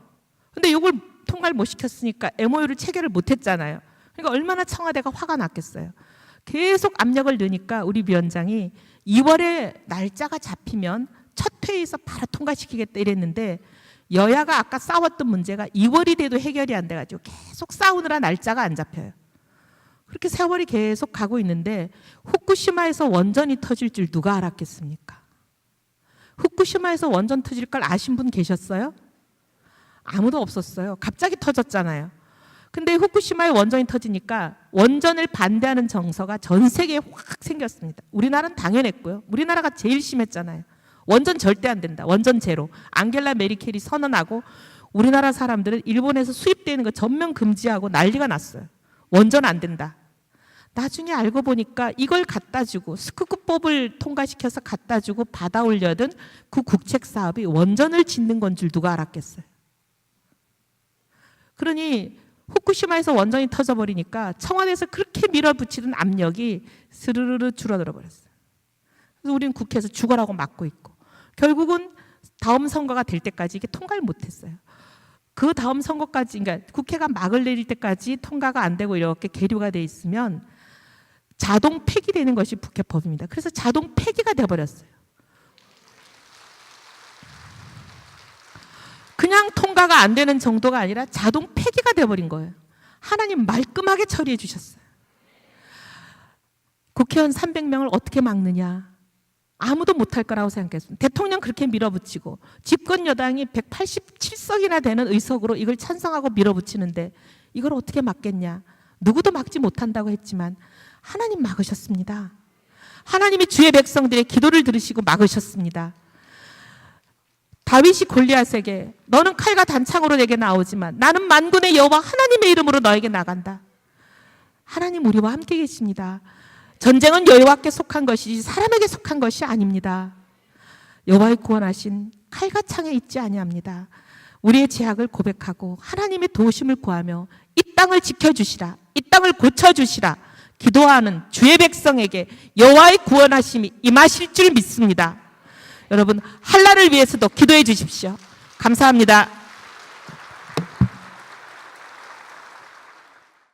근데 이걸 통과를 못 시켰으니까 MOU를 체결을 못 했잖아요. 그러니까 얼마나 청와대가 화가 났겠어요. 계속 압력을 넣으니까 우리 위원장이 2월에 날짜가 잡히면 첫 회의에서 바로 통과시키겠다 이랬는데 여야가 아까 싸웠던 문제가 2월이 돼도 해결이 안 돼가지고 계속 싸우느라 날짜가 안 잡혀요. 그렇게 세월이 계속 가고 있는데 후쿠시마에서 원전이 터질 줄 누가 알았겠습니까? 후쿠시마에서 원전 터질 걸 아신 분 계셨어요? 아무도 없었어요. 갑자기 터졌잖아요. 근데 후쿠시마에 원전이 터지니까 원전을 반대하는 정서가 전 세계에 확 생겼습니다. 우리나라는 당연했고요. 우리나라가 제일 심했잖아요. 원전 절대 안 된다. 원전 제로. 앙겔라 메리켈이 선언하고 우리나라 사람들은 일본에서 수입되는 거 전면 금지하고 난리가 났어요. 원전 안 된다. 나중에 알고 보니까 이걸 갖다 주고 스크쿠법을 통과시켜서 갖다 주고 받아올려던 그 국책 사업이 원전을 짓는 건 줄 누가 알았겠어요. 그러니 후쿠시마에서 원전이 터져버리니까 청와대에서 그렇게 밀어붙이던 압력이 스르르르 줄어들어 버렸어요. 그래서 우리는 국회에서 죽어라고 막고 있고 결국은 다음 선거가 될 때까지 이게 통과를 못했어요. 그 다음 선거까지, 그러니까 국회가 막을 내릴 때까지 통과가 안 되고 이렇게 계류가 돼 있으면 자동 폐기되는 것이 국회법입니다. 그래서 자동 폐기가 돼버렸어요. 그냥 통과가 안 되는 정도가 아니라 자동 폐기가 돼버린 거예요. 하나님 말끔하게 처리해 주셨어요. 국회의원 300명을 어떻게 막느냐? 아무도 못할 거라고 생각했습니다. 대통령 그렇게 밀어붙이고 집권 여당이 187석이나 되는 의석으로 이걸 찬성하고 밀어붙이는데 이걸 어떻게 막겠냐? 누구도 막지 못한다고 했지만 하나님 막으셨습니다. 하나님이 주의 백성들의 기도를 들으시고 막으셨습니다. 다윗이 골리앗에게 너는 칼과 단창으로 내게 나오지만 나는 만군의 여호와 하나님의 이름으로 너에게 나간다. 하나님 우리와 함께 계십니다. 전쟁은 여호와께 속한 것이지 사람에게 속한 것이 아닙니다. 여호와의 구원하신 칼과 창에 있지 아니합니다. 우리의 죄악을 고백하고 하나님의 도우심을 구하며 이 땅을 지켜주시라, 이 땅을 고쳐주시라 기도하는 주의 백성에게 여호와의 구원하심이 임하실 줄 믿습니다. 여러분 한나를 위해서도 기도해 주십시오. 감사합니다.